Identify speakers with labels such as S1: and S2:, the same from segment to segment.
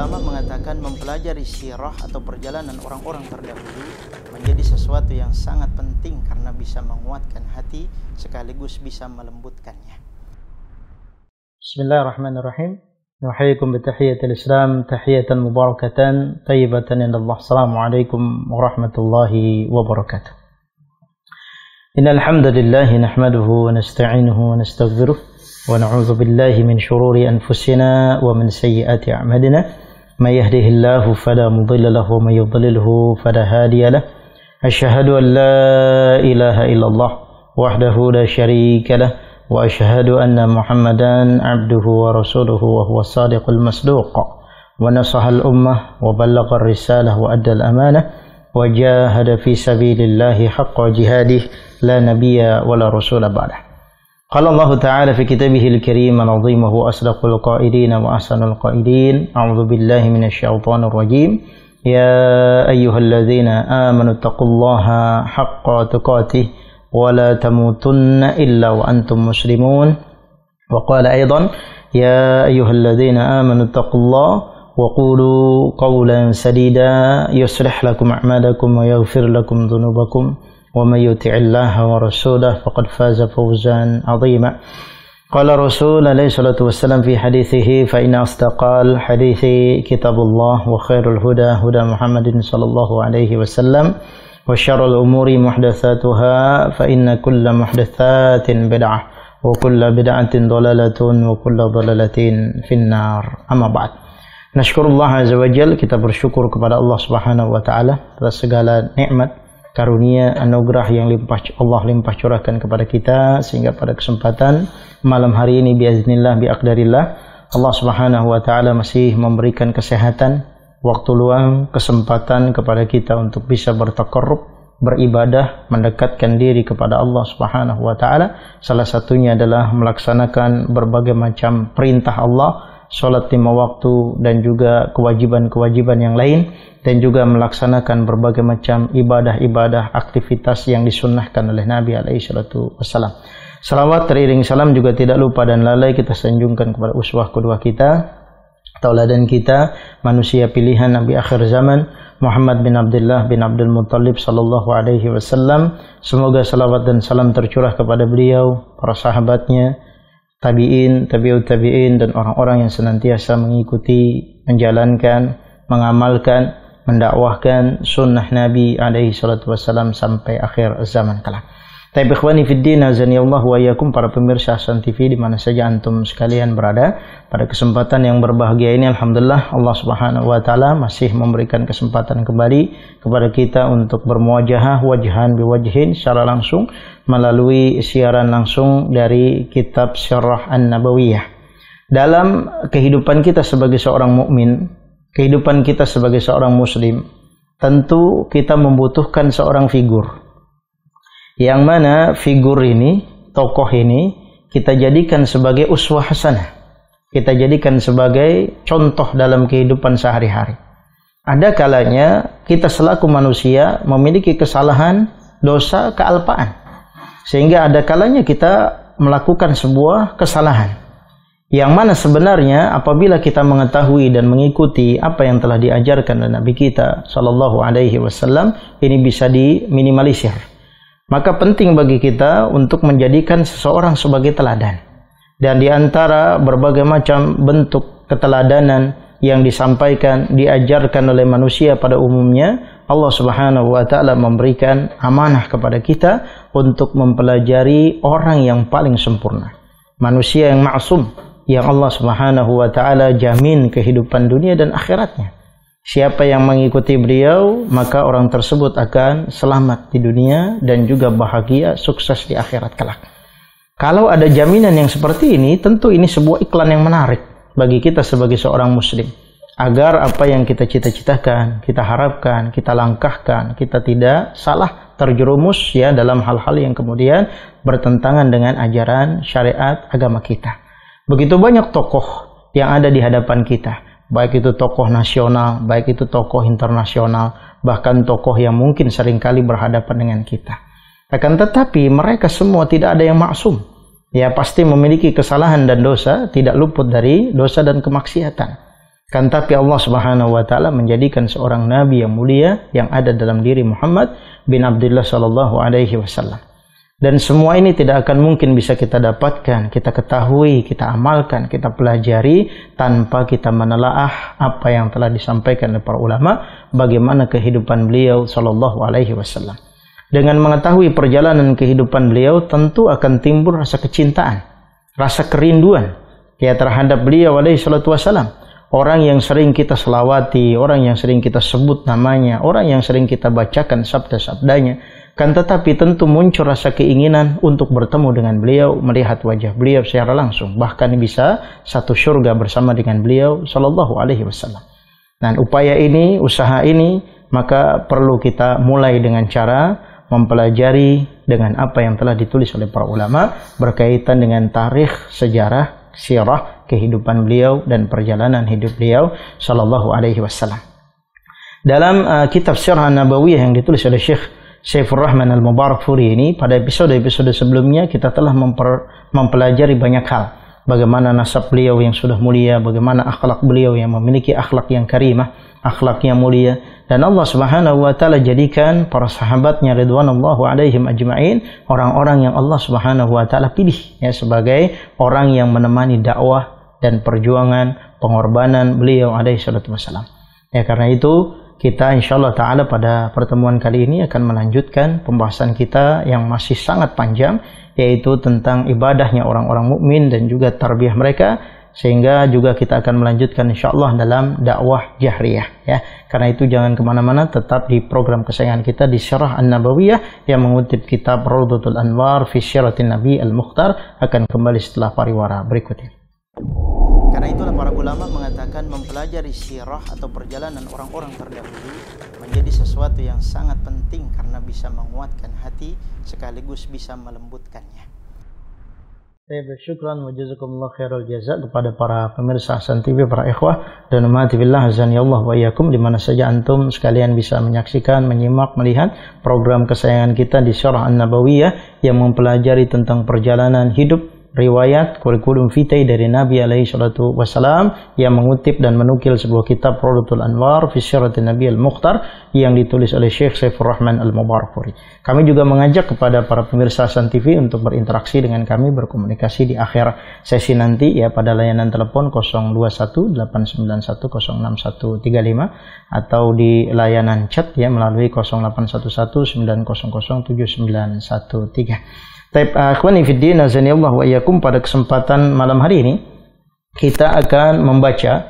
S1: ulama mengatakan mempelajari sirah atau perjalanan orang-orang terdahulu menjadi sesuatu yang sangat penting karena bisa menguatkan hati sekaligus bisa melembutkannya. Bismillahirrahmanirrahim. Nuhayyikum bitahiyatil Islam tahiyatan mubarakatan tayyibatan indallah. Assalamualaikum warahmatullahi wabarakatuh. Innal hamdalillah nahmaduhu wa nasta'inuhu wa nastaghfiruh wa na'udzu billahi min shururi anfusina wa min sayyiati a'malina. May yahdihillahu fala mudilla lahu wa may yudlilhu fala hadiya lahu. Asyhadu an la ilaha illallah wahdahu la syarika lahu wa asyhadu anna Muhammadan 'abduhu wa rasuluhu wa huwa as-sadiqul masduq wa nasaha al-ummah wa ballagha ar-risalah wa adda al-amanah wa jahada fi sabilillahi haqqa jihadihi la nabiyya wa la rasula ba'dah. Qala Allah Ta'ala fi kitabihi al-karim al-'azim wa huwa asdaqul qailin wa ahsanul qailin. A'udzu billahi minasy syaithanir rajim. Ya ayyuhalladzina amanu taqullaha haqqa tuqatih wa la tamutunna illa wa antum muslimun. Wa qala aidan ya ayyuhalladzina amanu taqullaha wa qulu qawlan sadida yuslih lakum a'malakum wa yaghfir lakum dhunubakum wa may yuti'illaha wa rasulahu faqad faza fawzan 'azima. Qala Rasul alaihi salatu wassalam fi hadithihi fa inna asdaqal hadithi kitabullah wa khairul huda huda Muhammadin sallallahu alaihi wasallam wa syarrul umuri muhdatsatuha fa inna kulla muhdatsatin bid'ah wa kulla bid'atin dhalalatun wa kulla dhalalatin finnar. Amma ba'd. Nashkurullah azza wa jalla, kita bersyukur kepada Allah Subhanahu wa taala atas segala nikmat, karunia, anugerah yang Allah limpah curahkan kepada kita, sehingga pada kesempatan malam hari ini biiznillah biaqdarillah Allah Subhanahu wa taala masih memberikan kesehatan, waktu luang, kesempatan kepada kita untuk bisa bertaqarrub, beribadah, mendekatkan diri kepada Allah Subhanahu wa taala. Salah satunya adalah melaksanakan berbagai macam perintah Allah, salat 5 waktu dan juga kewajiban-kewajiban yang lain, dan juga melaksanakan berbagai macam ibadah-ibadah, aktivitas yang disunnahkan oleh Nabi alaihi salatu wassalam. Salawat teriring salam juga tidak lupa dan lalai kita sanjungkan kepada uswah kedua kita, tauladan kita, manusia pilihan Nabi akhir zaman, Muhammad bin Abdullah bin Abdul Muttalib sallallahu alaihi wasallam. Semoga salawat dan salam tercurah kepada beliau, para sahabatnya, tabi'in, tabi'ut tabi'in, dan orang-orang yang senantiasa mengikuti, menjalankan, mengamalkan, mendakwahkan sunnah Nabi alaihi salatu wassalam sampai akhir zaman kelak. Tapi ikhwani fiddin, azanillahu wa iyyakum, para pemirsa Hasan TV di mana saja antum sekalian berada. Pada kesempatan yang berbahagia ini alhamdulillah Allah Subhanahu wa taala masih memberikan kesempatan kembali kepada kita untuk bermuajahah wajhan biwajhin secara langsung melalui siaran langsung dari kitab Syarah An-Nabawiyah. Dalam kehidupan kita sebagai seorang mukmin, kehidupan kita sebagai seorang muslim, tentu kita membutuhkan seorang figur, yang mana figur ini, tokoh ini, kita jadikan sebagai uswah hasanah, kita jadikan sebagai contoh dalam kehidupan sehari-hari. Ada kalanya kita selaku manusia memiliki kesalahan, dosa, kealpaan, sehingga ada kalanya kita melakukan sebuah kesalahan, yang mana sebenarnya apabila kita mengetahui dan mengikuti apa yang telah diajarkan oleh Nabi kita sallallahu alaihi wasallam, ini bisa diminimalisir. Maka penting bagi kita untuk menjadikan seseorang sebagai teladan. Dan di antara berbagai macam bentuk keteladanan yang disampaikan, diajarkan oleh manusia pada umumnya, Allah Subhanahu wa taala memberikan amanah kepada kita untuk mempelajari orang yang paling sempurna, manusia yang maksum, yang Allah Subhanahu wa taala jamin kehidupan dunia dan akhiratnya. Siapa yang mengikuti beliau, maka orang tersebut akan selamat di dunia dan juga bahagia, sukses di akhirat kelak. Kalau ada jaminan yang seperti ini, tentu ini sebuah iklan yang menarik bagi kita sebagai seorang muslim, agar apa yang kita cita-citakan, kita harapkan, kita langkahkan, kita tidak salah terjerumus ya dalam hal-hal yang kemudian bertentangan dengan ajaran syariat agama kita. Begitu banyak tokoh yang ada di hadapan kita, baik itu tokoh nasional, baik itu tokoh internasional, bahkan tokoh yang mungkin seringkali berhadapan dengan kita. Akan tetapi mereka semua tidak ada yang maksum. Ya, pasti memiliki kesalahan dan dosa, tidak luput dari dosa dan kemaksiatan. Kan tapi Allah Subhanahu wa taala menjadikan seorang nabi yang mulia yang ada dalam diri Muhammad bin Abdullah sallallahu alaihi wasallam. Dan semua ini tidak akan mungkin bisa kita dapatkan, kita ketahui, kita amalkan, kita pelajari tanpa kita menelaah apa yang telah disampaikan oleh para ulama, bagaimana kehidupan beliau sallallahu alaihi wasallam. Dengan mengetahui perjalanan kehidupan beliau, tentu akan timbul rasa kecintaan, rasa kerinduan ya terhadap beliau alaihi salatu wasallam. Orang yang sering kita selawati, orang yang sering kita sebut namanya, orang yang sering kita bacakan sabda-sabdanya, kan tetapi tentu muncul rasa keinginan untuk bertemu dengan beliau, melihat wajah beliau secara langsung, bahkan bisa satu surga bersama dengan beliau sallallahu alaihi wasallam. Dan upaya ini, usaha ini, maka perlu kita mulai dengan cara mempelajari dengan apa yang telah ditulis oleh para ulama berkaitan dengan tarikh, sejarah, sirah, kehidupan beliau dan perjalanan hidup beliau sallallahu alaihi wasallam. Dalam kitab Sirah Nabawiyah yang ditulis oleh Syekh Saifur Rahman Al-Mubarakfuri ini, pada episode-episode sebelumnya kita telah mempelajari banyak hal. Bagaimana nasab beliau yang sudah mulia, bagaimana akhlak beliau yang memiliki akhlak yang karimah, akhlak yang mulia. Dan Allah Subhanahu wa taala jadikan para sahabatnya ridwanullahu alaihim ajma'in orang-orang yang Allah Subhanahu wa taala pilih ya sebagai orang yang menemani dakwah dan perjuangan pengorbanan beliau alaihi salatu wasallam. Ya, karena itu kita insyaallah taala pada pertemuan kali ini akan melanjutkan pembahasan kita yang masih sangat panjang, yaitu tentang ibadahnya orang-orang mukmin dan juga tarbiyah mereka, sehingga juga kita akan melanjutkan insyaallah dalam dakwah jahriyah ya. Karena itu jangan kemana-mana, tetap di program kesayangan kita di Sirah An-Nabawiyah yang mengutip kitab Rawdatul Anwar fi Syiratin Nabi Al-Mukhtar, akan kembali setelah pariwara berikut ini. Karena itulah para ulama mengatakan mempelajari sirah atau perjalanan orang-orang terdahulu menjadi sesuatu yang sangat penting karena bisa menguatkan hati sekaligus bisa melembutkannya. Saya bersyukur wa jazakumullah khairul jaza kepada para pemirsa Hasan TV, para ikhwah dan ummati billah azani Allah wa iyyakum, di mana saja antum sekalian bisa menyaksikan, menyimak, melihat program kesayangan kita di Sirah An-Nabawiyah yang mempelajari tentang perjalanan hidup, riwayat, kurikulum vitae dari Nabi alaihi salatu wasalam yang mengutip dan menukil sebuah kitab Rawdatul Anwar fi Syiratin Nabi Al-Mukhtar yang ditulis oleh Syekh Saifur Rahman Al-Mubarakfuri. Kami juga mengajak kepada para pemirsa Hasan TV untuk berinteraksi dengan kami, berkomunikasi di akhir sesi nanti ya pada layanan telepon 021-891-06135 atau di layanan chat ya melalui 0811-900-7913. Akhwani fiddin azanillahu wa iyyakum, pada kesempatan malam hari ini kita akan membaca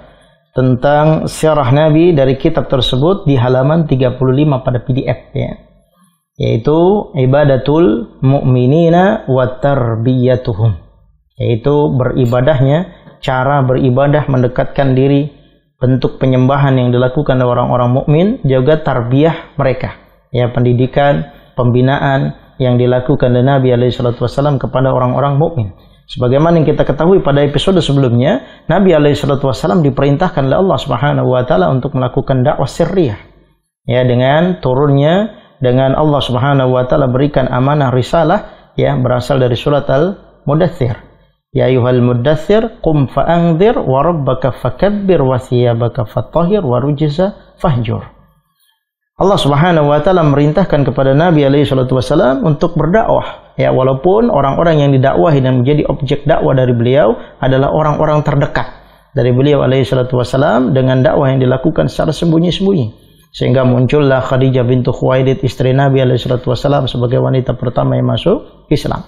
S1: tentang sirah Nabi dari kitab tersebut di halaman 35 pada PDF ya. Yaitu ibadatul mu'minina wa tarbiyatuhum, yaitu beribadahnya, cara beribadah, mendekatkan diri, bentuk penyembahan yang dilakukan oleh orang-orang mukmin, juga tarbiyah mereka ya, pendidikan, pembinaan yang dilakukan oleh Nabi alaihi salatu wasallam kepada orang-orang mukmin. Sebagaimana yang kita ketahui pada episode sebelumnya, Nabi alaihi salatu wasallam diperintahkan oleh Allah Subhanahu wa taala untuk melakukan dakwah sirriyah. Ya, dengan turunnya, dengan Allah Subhanahu wa taala berikan amanah risalah ya, berasal dari surat Al-Mudaththir. Ya ayyuhal mudaththir qum fa'anzir wa rabbaka fakabbir wa thiyabaka fatahhir wa rujza fahjur. Allah Subhanahu wa taala merintahkan kepada Nabi alaihi salatu wasallam untuk berdakwah ya, walaupun orang-orang yang didakwahi dan menjadi objek dakwah dari beliau adalah orang-orang terdekat dari beliau alaihi salatu wasallam, dengan dakwah yang dilakukan secara sembunyi-sembunyi, sehingga muncullah Khadijah bintu Khuwailid, istri Nabi alaihi salatu wasallam, sebagai wanita pertama yang masuk Islam.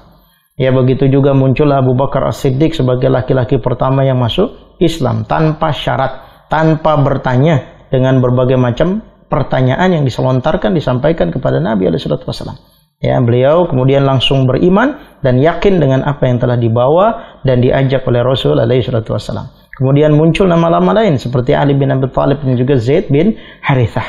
S1: Ya, begitu juga muncullah Abu Bakar As-Siddiq sebagai laki-laki pertama yang masuk Islam tanpa syarat, tanpa bertanya, dengan berbagai macam pertanyaan yang diselontarkan, disampaikan kepada Nabi alaihi salatu wasallam. Ya, beliau kemudian langsung beriman dan yakin dengan apa yang telah dibawa dan diajak oleh Rasul alaihi salatu wasallam. Kemudian muncul nama-nama lain seperti Ali bin Abi Thalib dan juga Zaid bin Harithah.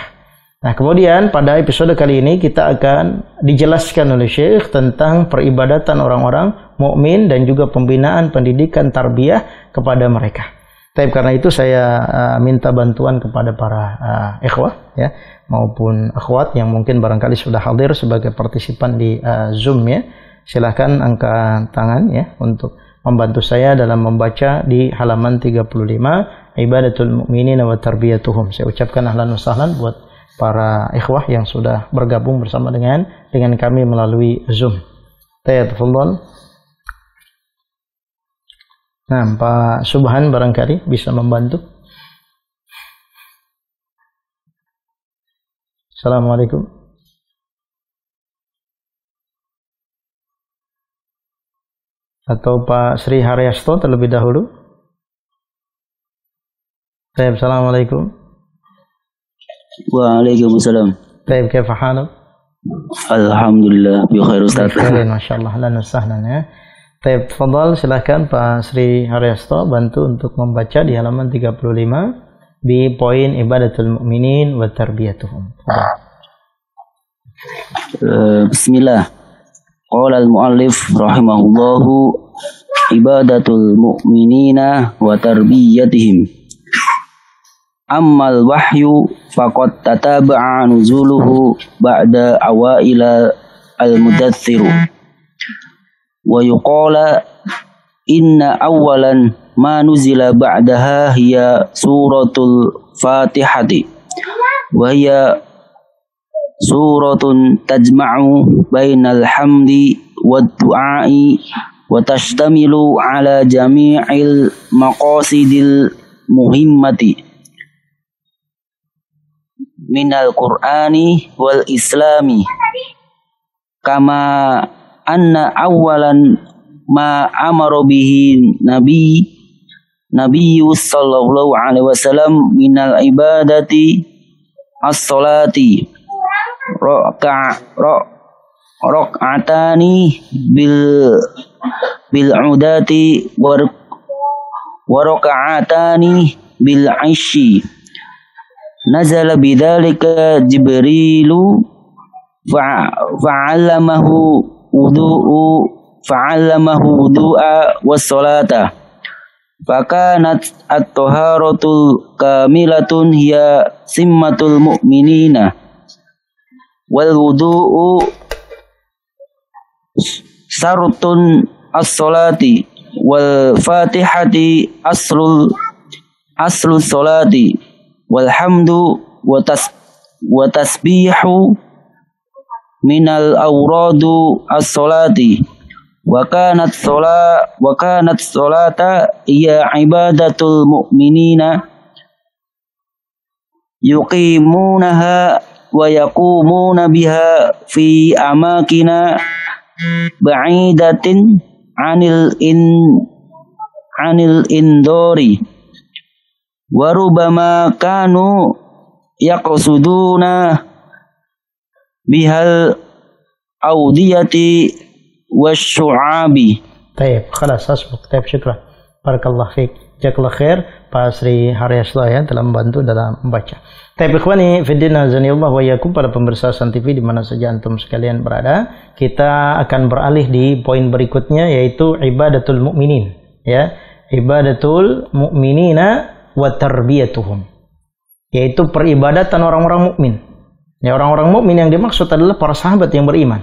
S1: Nah, kemudian pada episode kali ini kita akan dijelaskan oleh Syekh tentang peribadatan orang-orang mukmin dan juga pembinaan, pendidikan, tarbiyah kepada mereka. Tapi karena itu saya minta bantuan kepada para ikhwah ya, maupun akhwat yang mungkin barangkali sudah hadir sebagai partisipan di Zoom ya. Silakan angkat tangan ya untuk membantu saya dalam membaca di halaman 35 Ibadatul Mu'minin wa Tarbiyatuhum. Saya ucapkan ahlan wa sahlan buat para ikhwah yang sudah bergabung bersama dengan kami melalui Zoom. Tafadhal. Nah, Pak Subhan barangkali bisa membantu. Assalamualaikum. Atau Pak Sri Haryasto terlebih dahulu. Assalamualaikum.
S2: Waalaikumsalam.
S1: Kaifa haluk?
S2: Alhamdulillah bi khair Ustaz.
S1: Masyaallah, lan sahlan ya. Tafadhal, silakan Pak Sri Haryasto bantu untuk membaca di halaman 35 di poin Ibadatul Mu'minin wa Tarbiyatuhum.
S2: Bismillah. Qala al-muallif rahimahullahu ibadatul mu'minina wa tarbiyatihim. Ammal wahyu faqad tataba'a nuzuluhu ba'da awaila al-mudaththir. Wa yuqala inna awalan ma nuzila ba'daha hiya suratul Fatihati. Wa hiya suratun tajma'u bainal hamdi wad du'ai wa tashtamilu ala jami'il maqasidil muhimmati minal qur'ani wal islami kama anna awalan ma amara bihi nabiyyu sallallahu alaihi wasallam minal ibadati as-salati rok'atani bil udati wa rok'atani bil aishi. Nazala bidzalika Jibrilu fa'allamahu wudu'a was salata. Fakanat at-taharatul kamilatun hiya simmatul mu'minina wal wudu'u sarutun as-salati wal fatihati aslu salati wal hamdu wa tasbihu minal awradu as-salati wa kanat salata iya ibadatul mu'minina yuqimunaha wa yaqumuna biha fi amakina ba'idatin anil indori wa rubama kanu yaqsuduna bihal audiyati wasyu'abi.
S1: Baik, khalas asbuk. Baik, syukran. Barakallahu fiik. Jazakallahu khair Pak Sri Haryasto ya telah membantu dalam membaca. Baik, ikhwani fiddin azanillah wa iyyakum, para pemirsa San TV di mana saja antum sekalian berada, kita akan beralih di poin berikutnya yaitu ibadatul mu'minin ya. Ibadatul mu'minina wa tarbiyatuhum, yaitu peribadatan orang-orang mukmin. Ya, orang-orang mukmin yang dimaksud adalah para sahabat yang beriman.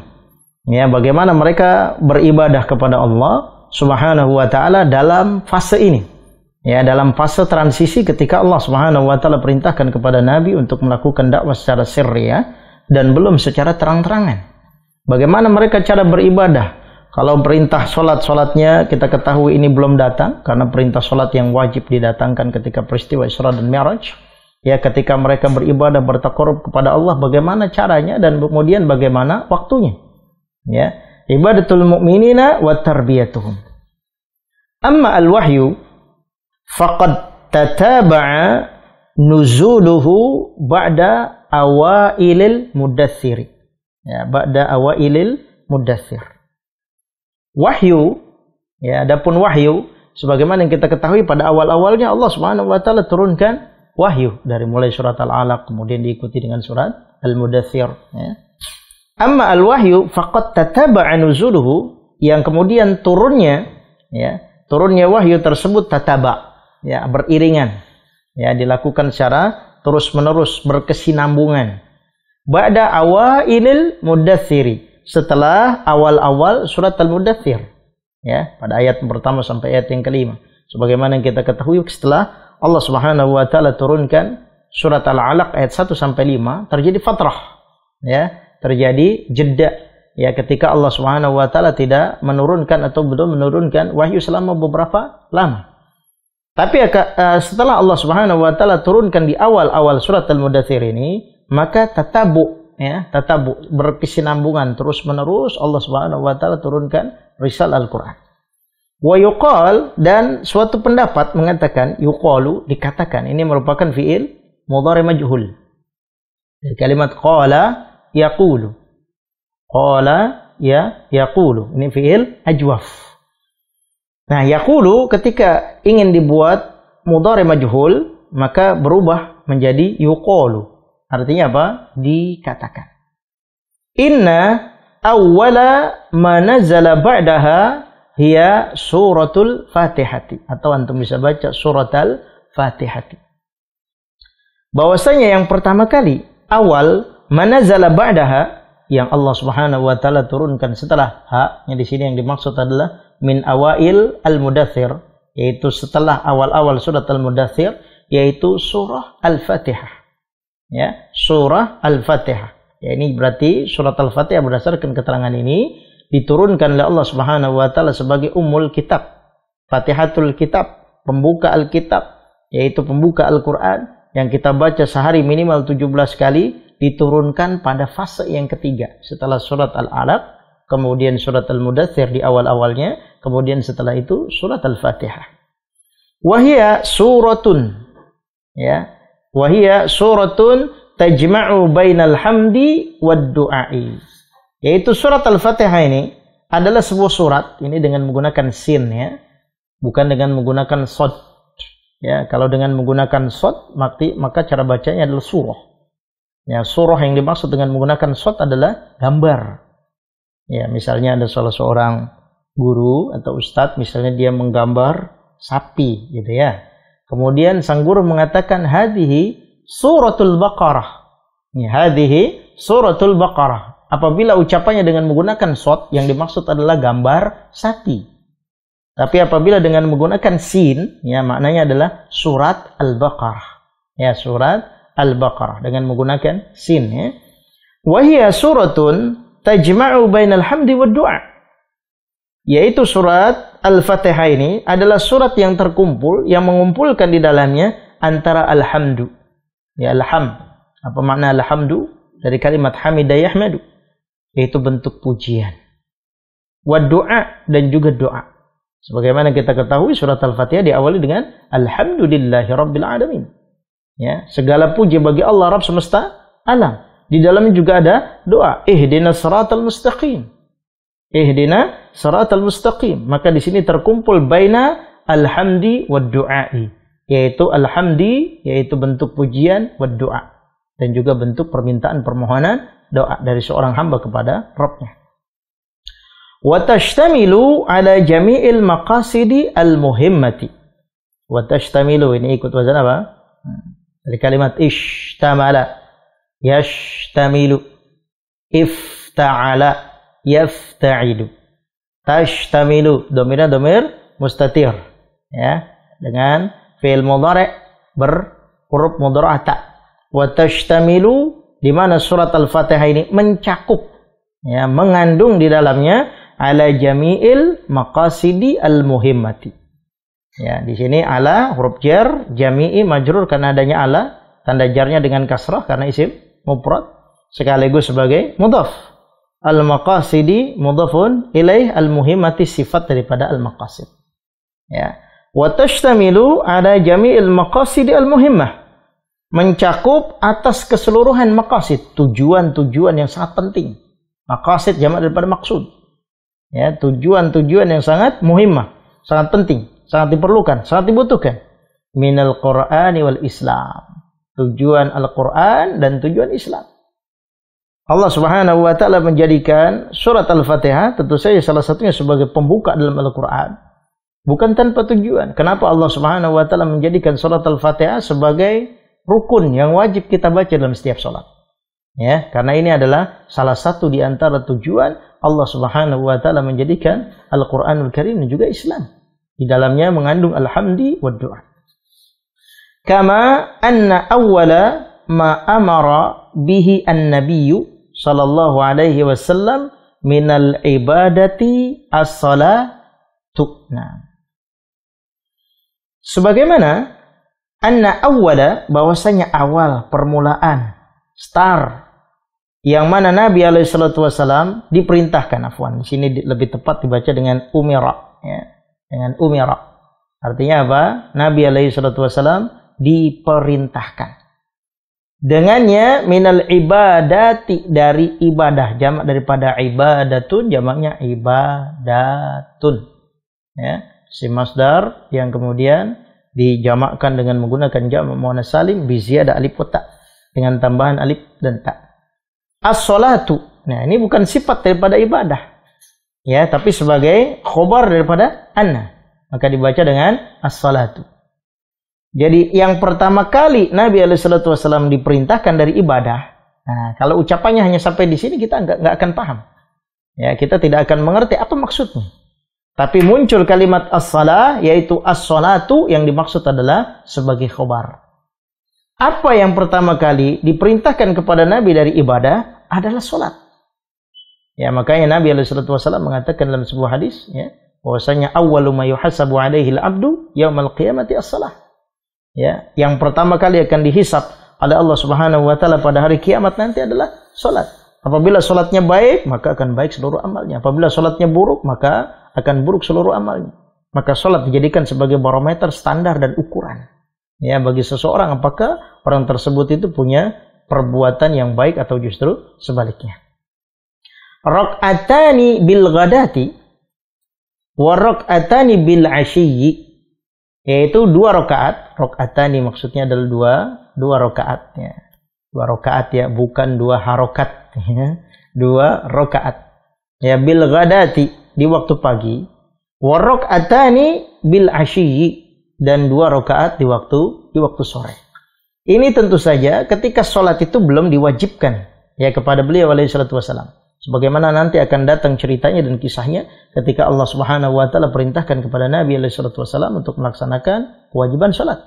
S1: Ya, bagaimana mereka beribadah kepada Allah Subhanahu wa taala dalam fase ini. Ya, dalam fase transisi ketika Allah Subhanahu wa taala perintahkan kepada Nabi untuk melakukan dakwah secara sirri ya, dan belum secara terang-terangan. Bagaimana mereka cara beribadah? Kalau perintah solatnya kita ketahui ini belum datang, karena perintah solat yang wajib didatangkan ketika peristiwa Isra dan Mi'raj. Ya, ketika mereka beribadah bertaqarrub kepada Allah, bagaimana caranya dan kemudian bagaimana waktunya. Ya, ibadatul mu'minina wa tarbiyatuhum. Amma al-wahyu faqad tataba'a nuzuluhu ba'da awailil mudaththir. Ya, ba'da awailil mudaththir. Wahyu, ya, adapun wahyu sebagaimana yang kita ketahui pada awal-awalnya Allah Subhanahu wa taala turunkan wahyu dari mulai surat Al-Alaq kemudian diikuti dengan surat Al-Mudaththir ya. Amma al-wahyu faqad tataba'a nuzuluhu, yang kemudian turunnya wahyu tersebut tataba ya, beriringan ya, dilakukan secara terus-menerus berkesinambungan. Ba'da awailil mudaththiri, setelah awal-awal surat Al-Mudaththir Ya, pada ayat yang pertama sampai ayat yang kelima. Sebagaimana yang kita ketahui setelah Allah Subhanahu wa taala turunkan surat Al-Alaq ayat 1 sampai 5, terjadi fatrah. Ya, terjadi jeda. Ya, ketika Allah Subhanahu wa taala tidak menurunkan atau belum menurunkan wahyu selama beberapa lama. Tapi setelah Allah Subhanahu wa taala turunkan di awal-awal surat Al-Mudaththir ini, maka tatabu berkesinambungan terus-menerus Allah Subhanahu wa taala turunkan risalah Al-Qur'an. Wa yuqal, dan suatu pendapat mengatakan yuqalu, dikatakan, ini merupakan fiil mudhari majhul. Dari kalimat qala yaqulu. Qala yaqulu. Ini fiil ajwaf. Nah, yaqulu ketika ingin dibuat mudhari majhul, maka berubah menjadi yuqalu. Artinya apa? Dikatakan. Inna awwala ma nazala ba'daha hiya suratul Fatihati, atau antum bisa baca suratul Fatihati. Bahwasanya yang pertama kali awal manazala ba'daha yang Allah Subhanahu wa taala turunkan setelah ha-nya di sini yang dimaksud adalah min awail al-Mudaththir, yaitu setelah awal-awal surat Al-Mudaththir, yaitu surah Al-Fatihah. Ya, surah Al-Fatihah. Ya, ini berarti surat Al-Fatihah berdasarkan keterangan ini diturunkan oleh Allah Subhanahu wa taala sebagai ummul kitab, Fatihatul kitab, pembuka Alkitab, yaitu pembuka Al-Qur'an yang kita baca sehari minimal 17 kali, diturunkan pada fase yang ketiga setelah surat Al-Alaq, kemudian surat Al-Mudaththir di awal-awalnya, kemudian setelah itu surat Al-Fatihah. Wahia suratun, ya, wahia suratun tajma'u bainal hamdi wad du'ai. Yaitu surat Al-Fatihah ini adalah sebuah surat, ini dengan menggunakan sin, ya, bukan dengan menggunakan sod. Ya, kalau dengan menggunakan sod, maka cara bacanya adalah surah. Ya, surah yang dimaksud dengan menggunakan sod adalah gambar. Ya, misalnya ada salah seorang guru atau ustadz, misalnya dia menggambar sapi, gitu ya. Kemudian sang guru mengatakan hadhihi suratul Baqarah. Ya, hadhihi suratul Baqarah. Apabila ucapannya dengan menggunakan shad, yang dimaksud adalah gambar sapi. Tapi apabila dengan menggunakan sin, ya, maknanya adalah surat Al-Baqarah. Ya, surat Al-Baqarah dengan menggunakan sin, ya. Wa hiya suratun tajma'u bainal hamdi wad du'a. Yaitu surat Al-Fatihah ini adalah surat yang terkumpul, yang mengumpulkan di dalamnya antara alhamdu. Ya, alham. Apa makna alhamdu? Dari kalimat hamida yahmadu, yaitu bentuk pujian. Wad du'a, dan juga doa. Sebagaimana kita ketahui surat Al-Fatihah diawali dengan alhamdulillahi rabbil alamin. Ya, segala puji bagi Allah Rabb semesta alam. Di dalamnya juga ada doa, ihdinas siratal mustaqim. Ihdina siratal mustaqim. Maka di sini terkumpul baina alhamdi wad du'ai, yaitu alhamdi, yaitu bentuk pujian, wad du'a, dan juga bentuk permintaan permohonan doa dari seorang hamba kepada Rabbnya. Wa tashtamilu ala jami'il maqasidi al-muhimmati. Wa tashtamilu, ini ikut wazan apa? Dari kalimat ishtamala, yashtamilu, ifta'ala, yafta'idu. Tashtamilu, domirnya domir mustatir, ya, dengan fi'il mudhari' berhuruf mudhari' ta. Wa tashtamilu, di mana surat Al-Fatihah ini mencakup, ya, mengandung di dalamnya ala jami'il maqasidi al-muhimmati. Ya, di sini ala huruf jar, jami'i majrur karena adanya ala, tanda jarnya dengan kasrah karena isim mufrad sekaligus sebagai mudhaf. Al-maqasidi mudhafun ilaih, al-muhimmati sifat daripada al-maqasid. Ya. Wa tashtamilu ala jami'il maqasidi al-muhimmah, mencakup atas keseluruhan maqasid, tujuan-tujuan yang sangat penting. Maqasid jamak daripada maksud. Ya, tujuan-tujuan yang sangat muhimmah, sangat penting, sangat diperlukan, sangat dibutuhkan. Minal Qur'ani wal Islam. Tujuan Al-Qur'an dan tujuan Islam. Allah Subhanahu wa taala menjadikan surat Al-Fatihah tentu saja salah satunya sebagai pembuka dalam Al-Qur'an. Bukan tanpa tujuan. Kenapa Allah Subhanahu wa taala menjadikan surat Al-Fatihah sebagai rukun yang wajib kita baca dalam setiap salat? Ya, karena ini adalah salah satu di antara tujuan Allah Subhanahu wa taala menjadikan Al-Qur'anul Karim dan juga Islam. Di dalamnya mengandung alhamdi wa du'a. Kama anna awwala ma amara bihi an-nabiyyu sallallahu alaihi wasallam minal ibadati as-salatu. Nah, sebagaimana anna awwala, bahwasanya awal, permulaan, start, yang mana Nabi alaihi salatu wasallam diperintahkan, afwan, di sini lebih tepat dibaca dengan umira, ya, dengan umira. Artinya apa? Nabi alaihi salatu wasallam diperintahkan. Dengannya minal ibadati, dari ibadah, jamak daripada ibadatun, jamaknya ibadatun. Ya, si masdar yang kemudian dijamakkan dengan menggunakan jamak muannas salim bi ziyadah alif wa ta, dengan tambahan alif dan ta. As-salatu. Nah, ini bukan sifat daripada ibadah. Ya, tapi sebagai khobar daripada anna. Maka dibaca dengan as-salatu. Jadi yang pertama kali Nabi SAW diperintahkan dari ibadah. Nah, kalau ucapannya hanya sampai di sini kita nggak akan paham. Ya, kita tidak akan mengerti apa maksudnya. Tapi muncul kalimat as-salah, yaitu as-salatu, yang dimaksud adalah sebagai khobar. Apa yang pertama kali diperintahkan kepada Nabi dari ibadah adalah salat. Ya, makanya Nabi SAW mengatakan dalam sebuah hadis, ya, bahwasanya awwalu ma yuhasabu alaihi al-'abdu yaumal qiyamati as-salah. Ya, yang pertama kali akan dihisab oleh Allah Subhanahu wa taala pada hari kiamat nanti adalah salat. Apabila salatnya baik, maka akan baik seluruh amalnya. Apabila salatnya buruk, maka akan buruk seluruh amalnya. Maka salat dijadikan sebagai barometer, standar dan ukuran. Ya, bagi seseorang apakah orang tersebut itu punya perbuatan yang baik atau justru sebaliknya. Raq'atani bil ghadati wa raq'atani bil 'ashiyyi, yaitu 2 rakaat. Rakaatani maksudnya adalah dua rakaat, ya. 2 rakaat, ya, bukan 2 harokat, ya. 2 rakaat. Ya, bil ghadati, di waktu pagi. Wa rakaatani bil ashiyyi, dan 2 rakaat di waktu sore. Ini tentu saja ketika sholat itu belum diwajibkan, ya, kepada beliau alaihi salatu wasallam. Sebagaimana nanti akan datang ceritanya dan kisahnya ketika Allah Subhanahu wa taala perintahkan kepada Nabi alaihi salatu wasallam untuk melaksanakan kewajiban salat.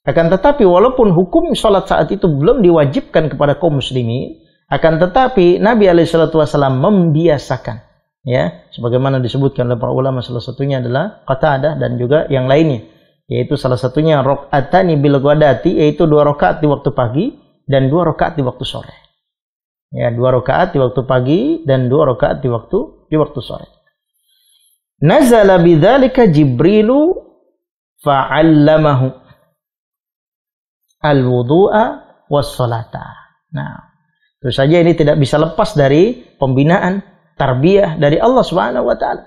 S1: Akan tetapi walaupun hukum salat saat itu belum diwajibkan kepada kaum muslimin, akan tetapi Nabi alaihi salatu wasallam membiasakan, ya, sebagaimana disebutkan oleh para ulama, salah satunya adalah Qatadah dan juga yang lainnya, yaitu salah satunya raq'atani bil ghadati, yaitu 2 rakaat di waktu pagi dan 2 rakaat di waktu sore. Ya, 2 rakaat di waktu pagi dan 2 rakaat di waktu sore. Nazala bidzalika Jibrilu fa'allamahu al-wudu'a was-salata. Nah, tentu saja ini tidak bisa lepas dari pembinaan, tarbiyah dari Allah Subhanahu wa taala.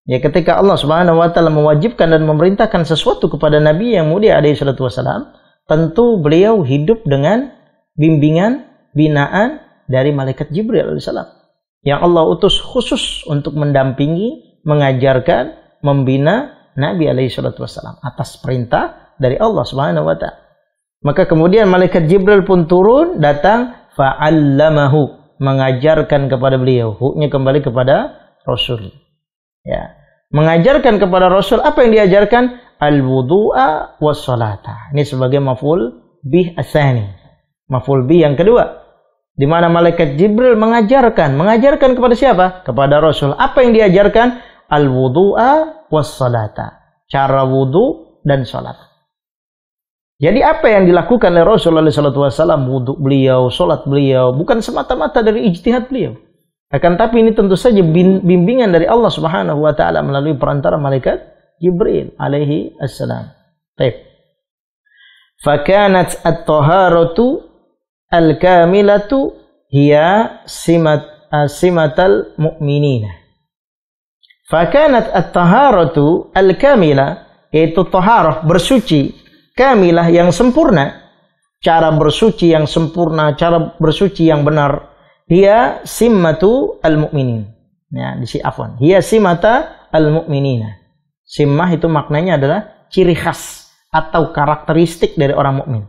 S1: Ya, ketika Allah Subhanahu wa taala mewajibkan dan memerintahkan sesuatu kepada Nabi yang mulia alaihi salatu wasallam, tentu beliau hidup dengan bimbingan, binaan dari malaikat Jibril alaihissalam yang Allah utus khusus untuk mendampingi, mengajarkan, membina Nabi alaihissalatu wassalam atas perintah dari Allah Subhanahu wa taala. Maka kemudian malaikat Jibril pun turun, datang, fa'allamahu, mengajarkan kepada beliau. Huknya kembali kepada Rasul. Ya, mengajarkan kepada Rasul, apa yang diajarkan? Al-wudu'a was-salata. Ini sebagai maf'ul bih asani. Maf'ul bih yang kedua. Di mana malaikat Jibril mengajarkan kepada siapa? Kepada Rasul. Apa yang diajarkan? Al-wudu'a was-salata. Cara wudu dan salat. Jadi apa yang dilakukan oleh Rasulullah SAW, wudu beliau, salat beliau, bukan semata-mata dari ijtihad beliau. Akan tapi ini tentu saja bimbingan dari Allah Subhanahu wa taala melalui perantara malaikat Jibril alaihi assalam. Baik. Fakanat at-taharatu al-kamilatu hiya simatal mu'minina. Fakanat at-taharatu al-kamila, yaitu taharah, bersuci, kamilah, yang sempurna, cara bersuci yang sempurna, cara bersuci yang benar, hiya simmatu al-mu'minin. Ya, afwan. Hiya simata al-mu'minina. Simmah itu maknanya adalah ciri khas atau karakteristik dari orang mukmin.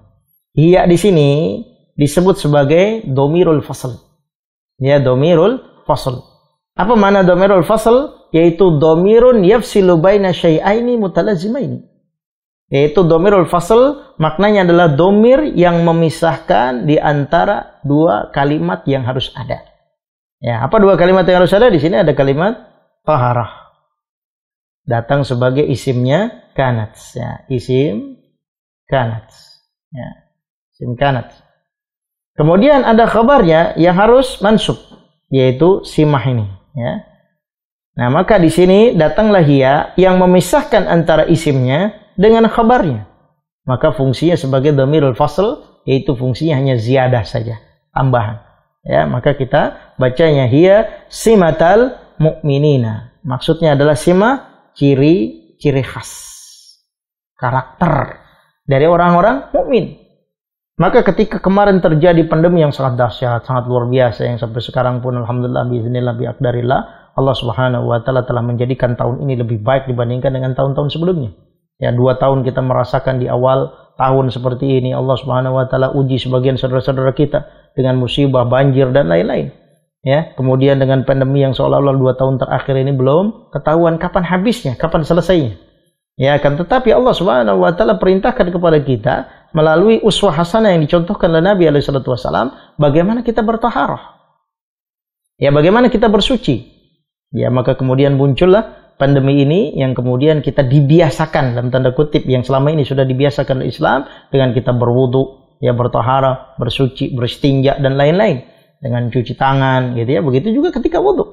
S1: Hiya di sini disebut sebagai domirul fasl. Ya, domirul fasl. Apa makna domirul fasl? Yaitu domirun yafsilu baina syai'aini mutalazimaini. Yaitu domirul fasl maknanya adalah domir yang memisahkan di antara dua kalimat yang harus ada. Ya, apa dua kalimat yang harus ada? Di sini ada kalimat taharah. Datang sebagai isimnya kanat. Ya, isim kanat. Ya, isim kanat. Kemudian ada khabarnya yang harus mansub, yaitu simah ini. Ya. Nah, maka di sini datanglah hiya yang memisahkan antara isimnya dengan khabarnya. Maka fungsinya sebagai dhamirul fasl, yaitu fungsinya hanya ziyadah saja, tambahan. Ya, maka kita bacanya hiya simatal mu'minina. Maksudnya adalah simah, ciri khas, karakter dari orang-orang mukmin. Maka ketika kemarin terjadi pandemi yang sangat dahsyat, sangat luar biasa, yang sampai sekarang pun alhamdulillah biiznillah biaqdarillah, Allah Subhanahu wa taala telah menjadikan tahun ini lebih baik dibandingkan dengan tahun-tahun sebelumnya. Ya, 2 tahun kita merasakan di awal tahun seperti ini, Allah Subhanahu wa taala uji sebagian saudara-saudara kita dengan musibah, banjir dan lain-lain. Ya, kemudian dengan pandemi yang seolah-olah 2 tahun terakhir ini belum ketahuan kapan habisnya, kapan selesainya. Ya, akan tetapi Allah Subhanahu wa taala perintahkan kepada kita melalui uswah hasanah yang dicontohkan oleh Nabi alaihi salatu wasallam bagaimana kita bertaharah. Ya, bagaimana kita bersuci. Ya, maka kemudian muncullah pandemi ini yang kemudian kita dibiasakan dalam tanda kutip, yang selama ini sudah dibiasakan oleh Islam dengan kita berwudu, ya, bertaharah, bersuci, beristinja dan lain-lain, dengan cuci tangan gitu ya. Begitu juga ketika wudu.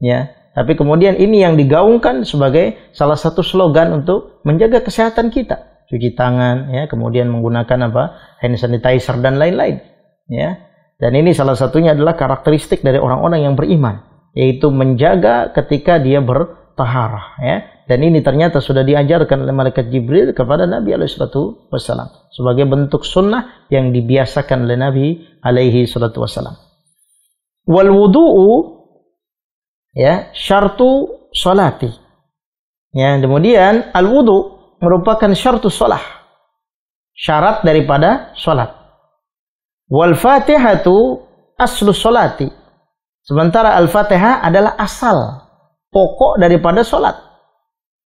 S1: Ya. Tapi kemudian ini yang digaungkan sebagai salah satu slogan untuk menjaga kesehatan kita. Cuci tangan, ya, kemudian menggunakan hand sanitizer dan lain-lain, ya. Dan ini salah satunya adalah karakteristik dari orang-orang yang beriman, yaitu menjaga ketika dia bertaharah, ya. Dan ini ternyata sudah diajarkan oleh malaikat Jibril kepada Nabi alaihi salatu wasallam sebagai bentuk sunnah yang dibiasakan oleh Nabi alaihi salatu wasallam. Wal wudu'u, ya, syartu sholati. Ya, kemudian al wudu merupakan syartu sholah, syarat daripada sholat. Wal fatihatu aslu sholati. Sementara al-fatihah adalah asal, pokok daripada sholat.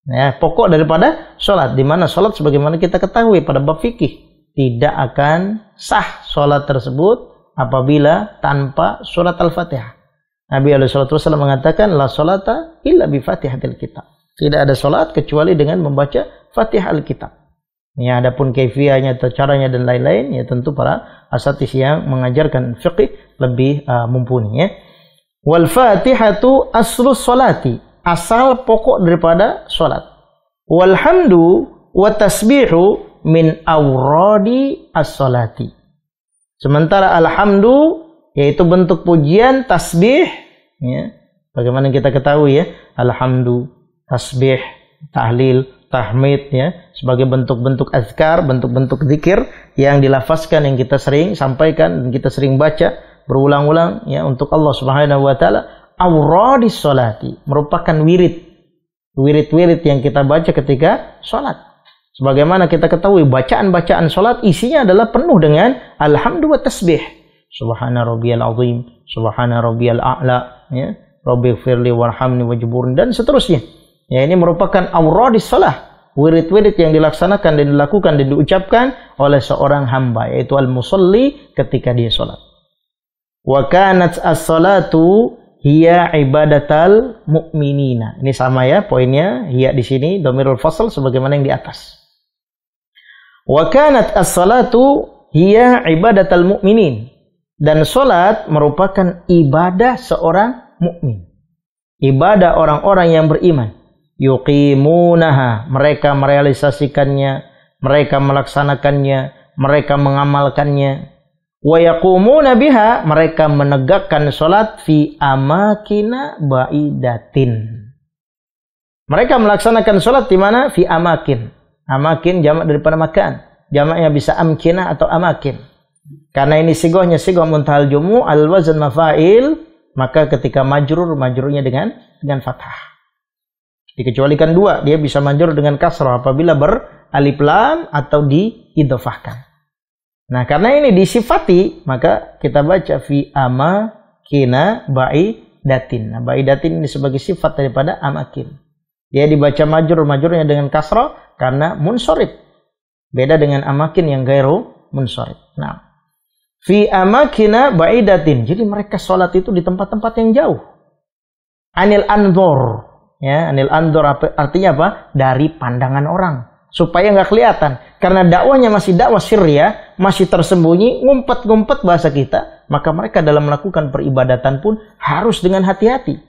S1: Ya, pokok daripada sholat. Di mana sholat sebagaimana kita ketahui pada bab fikih, tidak akan sah sholat tersebut apabila tanpa surat al-fatihah. Nabi SAW mengatakan, la sholata illa bi fatihatil kitab. Tidak ada sholat kecuali dengan membaca Fatihah Alkitab. Ya, adapun kaifiyahnya atau caranya dan lain-lain, ya tentu para asatidz yang mengajarkan fiqih lebih mumpuni, ya. Wal Fatihatu aslu sholati, asal pokok daripada sholat. Wal hamdu wa tasbihu min awradi as-sholati. Sementara alhamdu yaitu bentuk pujian, tasbih, ya. Bagaimana kita ketahui, ya, alhamdu, tasbih, tahlil, tahmid, ya, sebagai bentuk-bentuk azkar, bentuk-bentuk zikir yang dilafazkan, yang kita sering sampaikan dan kita sering baca berulang-ulang, ya, untuk Allah Subhanahu wa taala. Awradis sholati merupakan wirid yang kita baca ketika sholat. Sebagaimana kita ketahui bacaan-bacaan sholat isinya adalah penuh dengan alhamdu wa tasbih. Subhana rabbiyal azim, subhana rabbiyal a'la, ya, rabbighfirli warhamni wajburni dan seterusnya. Ya, ini merupakan awradis shalah, wirid-wirid yang dilaksanakan dan dilakukan dan diucapkan oleh seorang hamba, yaitu al-musalli ketika dia salat. Wa kanat as-salatu hiya ibadatal mu'minina. Ini sama, ya, poinnya, hiya di sini dhamirul fasl sebagaimana yang di atas. Wa kanat as-salatu hiya ibadatal mu'minin. Dan salat merupakan ibadah seorang mukmin. Ibadah orang-orang yang beriman. Yuqimunaha, mereka merealisasikannya, mereka melaksanakannya, mereka mengamalkannya. Wa yaqumuna biha, mereka menegakkan salat fi amakina baidatin. Mereka melaksanakan salat di mana? Fi amakin. Amakin jamak daripada makan. Jamaknya bisa amkina atau amakin. Karena ini sigohnya sigoh muntahal jumu, al wazn mafa'il, maka ketika majrurnya dengan fathah. Dikecualikan 2, dia bisa majrur dengan kasrah apabila beralif lam atau diidhofahkan. Nah, karena ini disifati, maka kita baca fi amakina ba'idatin. Nah, ba'idatin ini sebagai sifat daripada amakin. Dia dibaca majrurnya dengan kasrah karena munsorib. Beda dengan amakin yang gairu munsorib. Nah, fi amakina ba'idatin. Jadi mereka sholat itu di tempat-tempat yang jauh. Anil anzor. Ya, anil anzor artinya apa? Dari pandangan orang. Supaya nggak kelihatan. Karena dakwahnya masih dakwah sirriyah, masih tersembunyi, ngumpet-ngumpet bahasa kita. Maka mereka dalam melakukan peribadatan pun harus dengan hati-hati.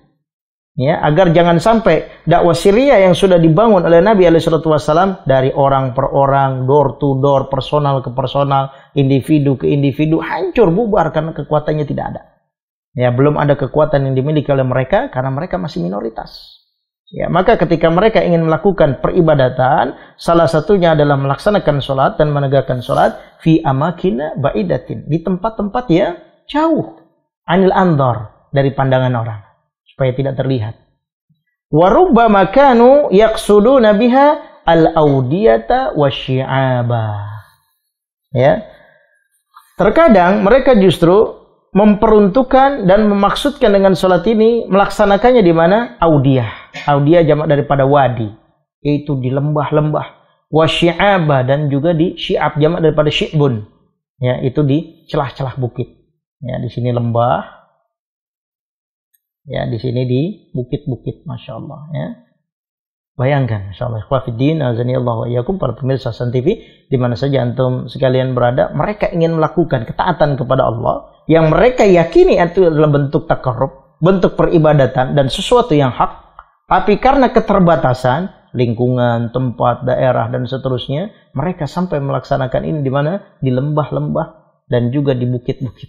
S1: Ya, agar jangan sampai dakwah sirriyah yang sudah dibangun oleh Nabi SAW dari orang per orang, door to door, personal ke personal, individu ke individu, hancur bubar karena kekuatannya tidak ada. Ya, belum ada kekuatan yang dimiliki oleh mereka karena mereka masih minoritas. Ya, maka ketika mereka ingin melakukan peribadatan, salah satunya adalah melaksanakan sholat dan menegakkan sholat fi amakina ba'idatin, di tempat-tempat yang jauh, anil andor, dari pandangan orang, supaya tidak terlihat. Wa rubbama kanu yaqsuduna biha al-audiyata wasyi'aba. Ya. Terkadang mereka justru memperuntukkan dan memaksudkan dengan sholat ini melaksanakannya di mana? Audiyah. Audiyah jamak daripada wadi, yaitu di lembah-lembah. Wasyi'aba, dan juga di syi'ab, jamak daripada syi'bun. Ya, itu di celah-celah bukit. Ya, di sini lembah. Ya, di sini di bukit-bukit, masya Allah. Ya. Bayangkan, insyaallah ikhwatiddin azanillahu wa iyyakum, para pemirsa Hasan TV di mana saja antum sekalian berada, mereka ingin melakukan ketaatan kepada Allah yang mereka yakini itu adalah bentuk takarrub, bentuk peribadatan dan sesuatu yang hak, tapi karena keterbatasan lingkungan, tempat, daerah dan seterusnya, mereka sampai melaksanakan ini di mana? Di lembah-lembah dan juga di bukit-bukit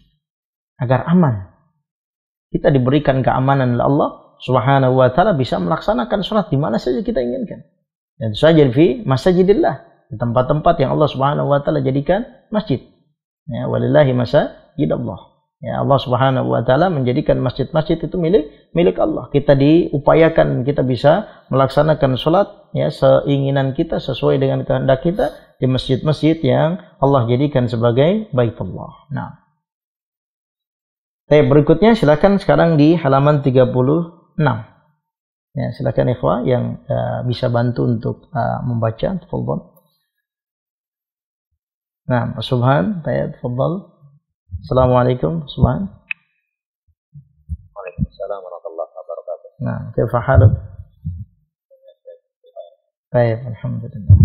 S1: agar aman. Kita diberikan keamanan oleh Allah Subhanahu wa ta'ala, bisa melaksanakan sholat di mana saja kita inginkan. Dan saja fi masajidillah, di tempat-tempat yang Allah Subhanahu wa ta'ala jadikan masjid. Ya, walillahi masajidallah. Ya, Allah Subhanahu wa ta'ala menjadikan masjid-masjid itu milik Allah. Kita diupayakan kita bisa melaksanakan sholat ya seinginan kita, sesuai dengan kehendak kita di masjid-masjid yang Allah jadikan sebagai baitullah. Nah, berikutnya silakan sekarang di halaman 36. Ya, silakan ikhwah yang bisa bantu untuk membaca. Tafadhal. Nah, Subhan, tafadhal. Assalamualaikum, Subhan.
S3: Waalaikumsalam warahmatullahi wabarakatuh.
S1: Nah, kaifa haluk? Baik, alhamdulillah.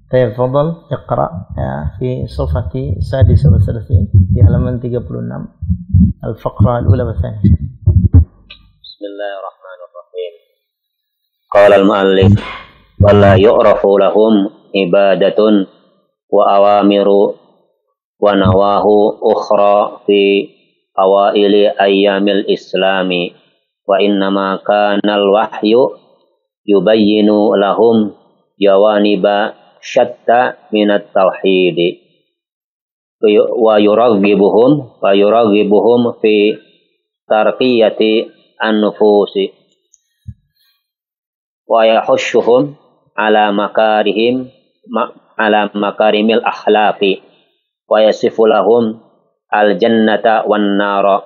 S1: Baik, tafadhal iqra ya fi safhati sadisah wa salasin di halaman 36 al-faqra al-ula wa tsaniyah.
S3: Bismillahirrahmanirrahim. Qala al-mu'allif wa la yu'rafu lahum ibadatun wa awamiru wa nawahu ukhra fi awaili ayyamil islami wa innama kana al-wahyu yubayyinu lahum jawaniba syatta minat tauhid wa yuraghibuhum fi tarqiyati an-nufusi wa yahushuhum ala makarimil akhlaqi wa yasifu lahum al-jannata wan nara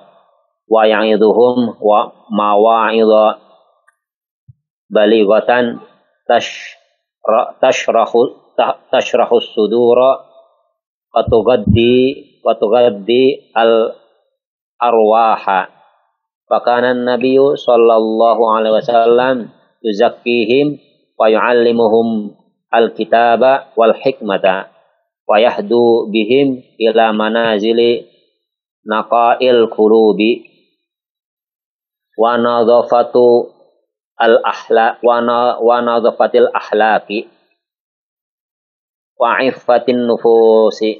S3: wa ya'idhuhum wa mawa'idha balighatan tashrahu sudura wa tugaddi al-arwaha. Fakana an-nabiyyu sallallahu alaihi wasallam yuzakkihim wa yu'allimuhum al-kitaba wal hikmata wa yahdu bihim ila manazili naqail qulubi wa nadhafatu al-ahla wa nadhafatil ahlaqi wa iffatin nufusi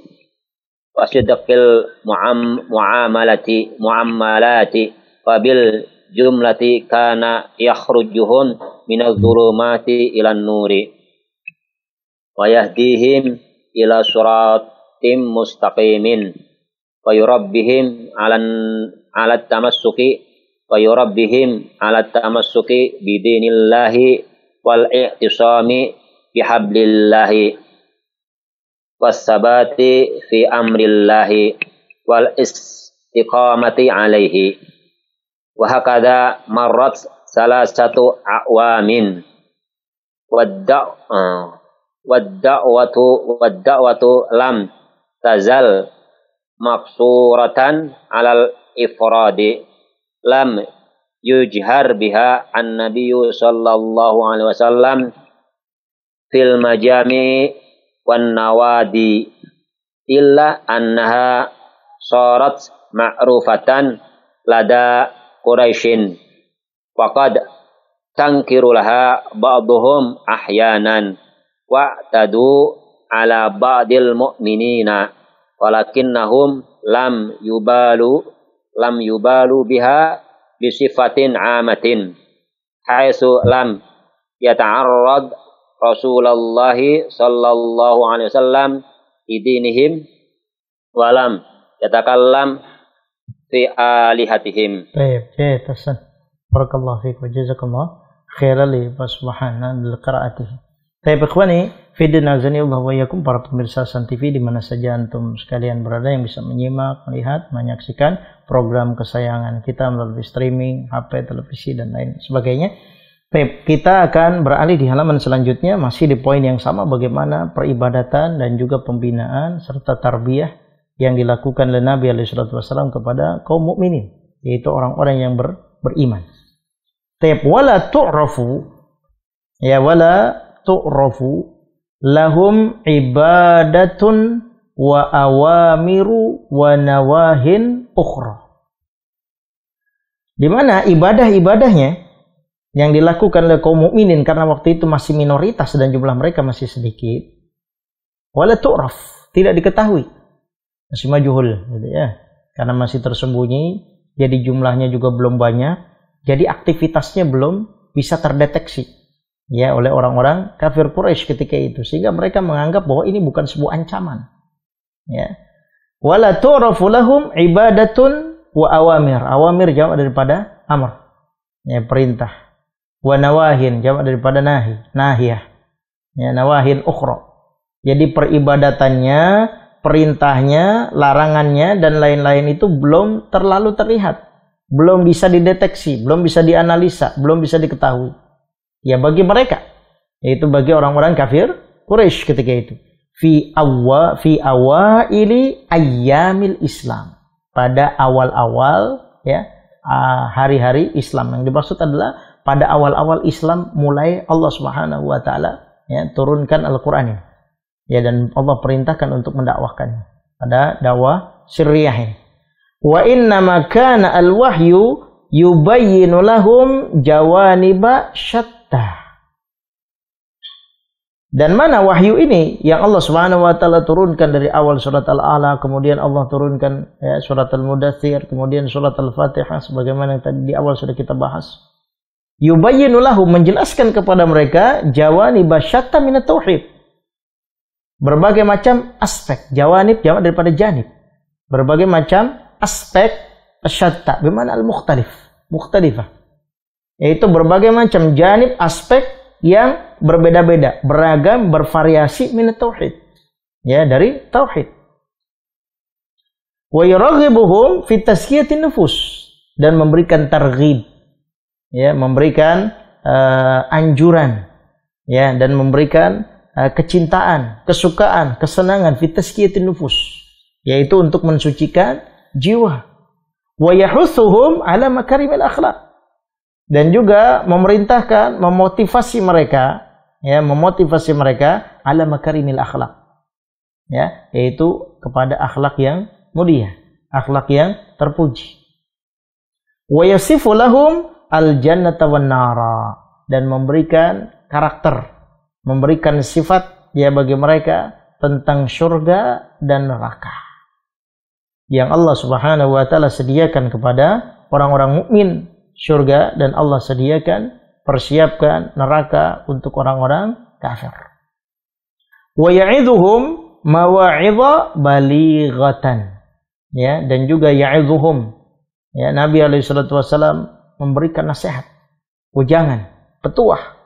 S3: wa sidqil muammalati fabil jumlati kana yakhrujuhum minadh dhulumati ilan nuri wa yahdihim ila siratim mustaqimin wa yurabbihim ala tamassuki bidinillahi wal i'tisami bihablillahi was-sabati fi amrillahi wal istiqamati alaihi. Wa hakadha marrat salasatu a'wamin wadda'watu lam tazal maqsuratan alal ifradi lam yujhar biha an-nabiyyu sallallahu alaihi wasallam fil majami wan nawadi illa annaha sarat ma'rufatan lada Quraisyin faqad tankiru laha ba'duhum ahyanan wa'tadu ala ba'dil mu'minina walakinnahum lam yubalu biha bisifatin amatin haitsu lam yata'arrad Rasulullah sallallahu alaihi wasallam idinihim walam yatakallam fi alihatihim.
S1: Baik, Hasan. Barakallahu fiik wa jazakallah khairan li subhanahu lil qiraatihi. Baik, ikhwani, fidna zanillah wa yakum, para pemirsa Hasan TV di mana saja antum sekalian berada yang bisa menyimak, melihat, menyaksikan program kesayangan kita melalui streaming, HP, televisi dan lain sebagainya. Baik, kita akan beralih di halaman selanjutnya, masih di poin yang sama, bagaimana peribadatan dan juga pembinaan serta tarbiyah yang dilakukan oleh Nabi SAW kepada kaum mukminin, yaitu orang-orang yang beriman. Baik, wala tu'rafu lahum ibadatun wa awamiru wa nawahin ukhra. Di mana ibadah-ibadahnya yang dilakukan oleh kaum mukminin karena waktu itu masih minoritas dan jumlah mereka masih sedikit. Wala tu'raf, tidak diketahui. Masih majhul gitu ya. Karena masih tersembunyi, jadi jumlahnya juga belum banyak, jadi aktivitasnya belum bisa terdeteksi ya oleh orang-orang kafir Quraisy ketika itu, sehingga mereka menganggap bahwa ini bukan sebuah ancaman. Ya. Wala tu'rafu lahum ibadatun wa awamir. Awamir jamak daripada amr. Ya, perintah. Wa nawahin jamak daripada nahiyah. Ya, nawahin ukhra. Jadi peribadatannya, perintahnya, larangannya dan lain-lain itu belum terlalu terlihat, belum bisa dideteksi, belum bisa dianalisa, belum bisa diketahui. Ya, bagi mereka, yaitu bagi orang-orang kafir Quraisy ketika itu. Fi awaili ayyamil Islam. Pada awal-awal ya hari-hari Islam. Yang dimaksud adalah pada awal-awal Islam mulai Allah Subhanahu wa taala ya turunkan Al-Qur'an ini. Ya, dan Allah perintahkan untuk mendakwahkannya pada dakwah sirriyah ini. Wa inna ma kana al-wahyu yubayyinu lahum jawaniba syatta. Dan mana wahyu ini yang Allah Subhanahu wa taala turunkan dari awal surat Al-A'la, kemudian Allah turunkan ya, surat Al-Mudaththir, kemudian surat Al-Fatihah sebagaimana yang tadi di awal sudah kita bahas. Yubayyinu lahum, menjelaskan kepada mereka jawaniba syatta minat tauhid. Berbagai macam aspek, jawanib jamak daripada janib. Berbagai macam aspek syatta bimana al-mukhtalif, mukhtalifah. Yaitu berbagai macam janib, aspek yang berbeda-beda, beragam, bervariasi minat tauhid. Ya, dari tauhid. Wa yarghibuhum fi tazkiyatin nufus, dan memberikan targhib. Ya, memberikan anjuran, ya, dan memberikan kecintaan, kesukaan, kesenangan fi tazkiyatin nufus, yaitu untuk mensucikan jiwa. Wa yahutsuhum ala makarimil akhlaq, dan juga memerintahkan, memotivasi mereka, ya, memotivasi mereka ala makarimil akhlaq, ya, yaitu kepada akhlak yang mulia, akhlak yang terpuji. Wa yasifu lahum al jannata wan nara, dan memberikan karakter, memberikan sifat ya bagi mereka tentang surga dan neraka yang Allah Subhanahu wa taala sediakan kepada orang-orang mukmin. Surga, dan Allah sediakan, persiapkan neraka untuk orang-orang kafir. Wa ya'idhuhum mawa'idha balighatan. Ya, dan juga ya'idhuhum. Ya, Nabi SAW memberikan nasihat, ujangan, petuah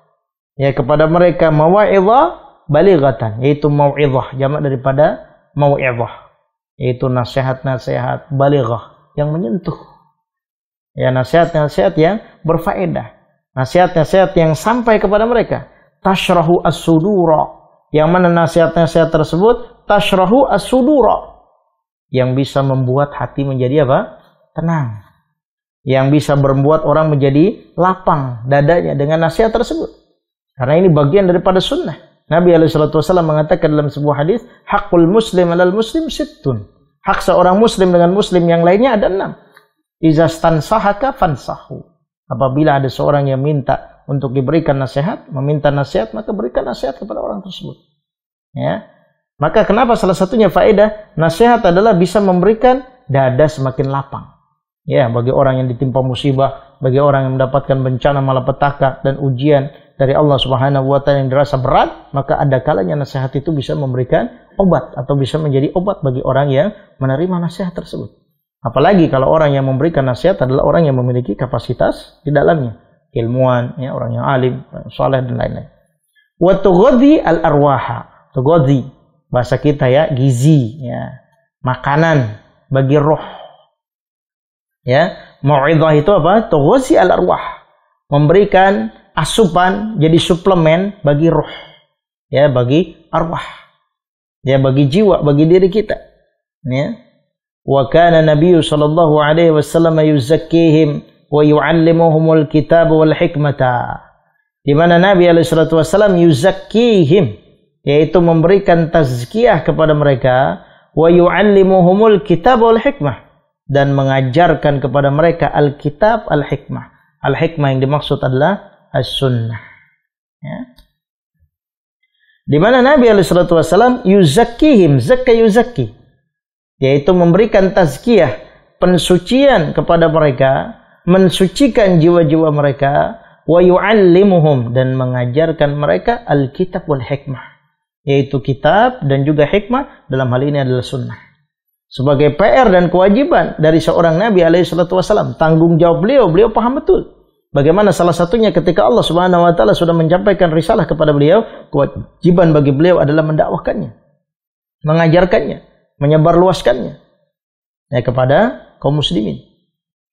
S1: ya kepada mereka, mawa'idha balighatan, yaitu mau'izah, jamak daripada mau'izah, yaitu nasihat-nasihat balighah yang menyentuh. Ya, nasihat-nasihat yang berfaedah, nasihat-nasihat yang sampai kepada mereka. Tashrahu as-sudura, yang mana nasihat-nasihat tersebut tashrahu as-sudura, yang bisa membuat hati menjadi apa? Tenang. Yang bisa membuat orang menjadi lapang dadanya dengan nasihat tersebut. Karena ini bagian daripada sunnah. Nabi SAW mengatakan dalam sebuah hadis, haqqul muslim alal muslim sittun. Hak seorang muslim dengan muslim yang lainnya ada 6. Iza stansahaka fansahu. Apabila ada seorang yang minta untuk diberikan nasihat, meminta nasihat, maka berikan nasihat kepada orang tersebut. Ya. Maka kenapa salah satunya faedah nasihat adalah bisa memberikan dada semakin lapang. Ya, bagi orang yang ditimpa musibah, bagi orang yang mendapatkan bencana malapetaka dan ujian dari Allah Subhanahu wa taala yang dirasa berat, maka ada kalanya nasihat itu bisa memberikan obat atau bisa menjadi obat bagi orang yang menerima nasihat tersebut. Apalagi kalau orang yang memberikan nasihat adalah orang yang memiliki kapasitas di dalamnya, ilmuwan, ya, orang yang alim, saleh dan lain-lain. Wa tughadhi al-arwaha. Tughadhi bahasa kita ya, gizi, ya, makanan bagi roh. Ya, mau'izah itu apa? Tughadhi al-arwah. Memberikan asupan, jadi suplemen bagi roh. Ya, bagi arwah. Ya, bagi jiwa, bagi diri kita. Ya. Wa kana Nabi sallallahu alaihi wasallam yuzakkihim wa yu'allimuhumul kitab wal hikmata. Di mana Nabi alaihi salatu wasallam yuzakkihim, yaitu memberikan tazkiyah kepada mereka, wa yu'allimuhumul kitab wal hikmah, dan mengajarkan kepada mereka al-kitab al-hikmah. Al-hikmah yang dimaksud adalah as-sunnah. Ya. Di mana Nabi alaihi salatu wasallam yuzakkihim, zakka yuzakki, yaitu memberikan tazkiyah, pensucian kepada mereka, mensucikan jiwa-jiwa mereka, wa yu'allimuhum, dan mengajarkan mereka al-kitab wal hikmah, yaitu kitab dan juga hikmah, dalam hal ini adalah sunnah. Sebagai PR dan kewajiban dari seorang Nabi alaihi salatu wasallam, tanggung jawab beliau paham betul bagaimana salah satunya ketika Allah Subhanahu wa taala sudah menyampaikan risalah kepada beliau, kewajiban bagi beliau adalah mendakwahkannya, mengajarkannya, menyebarluaskannya, ya, kepada kaum muslimin,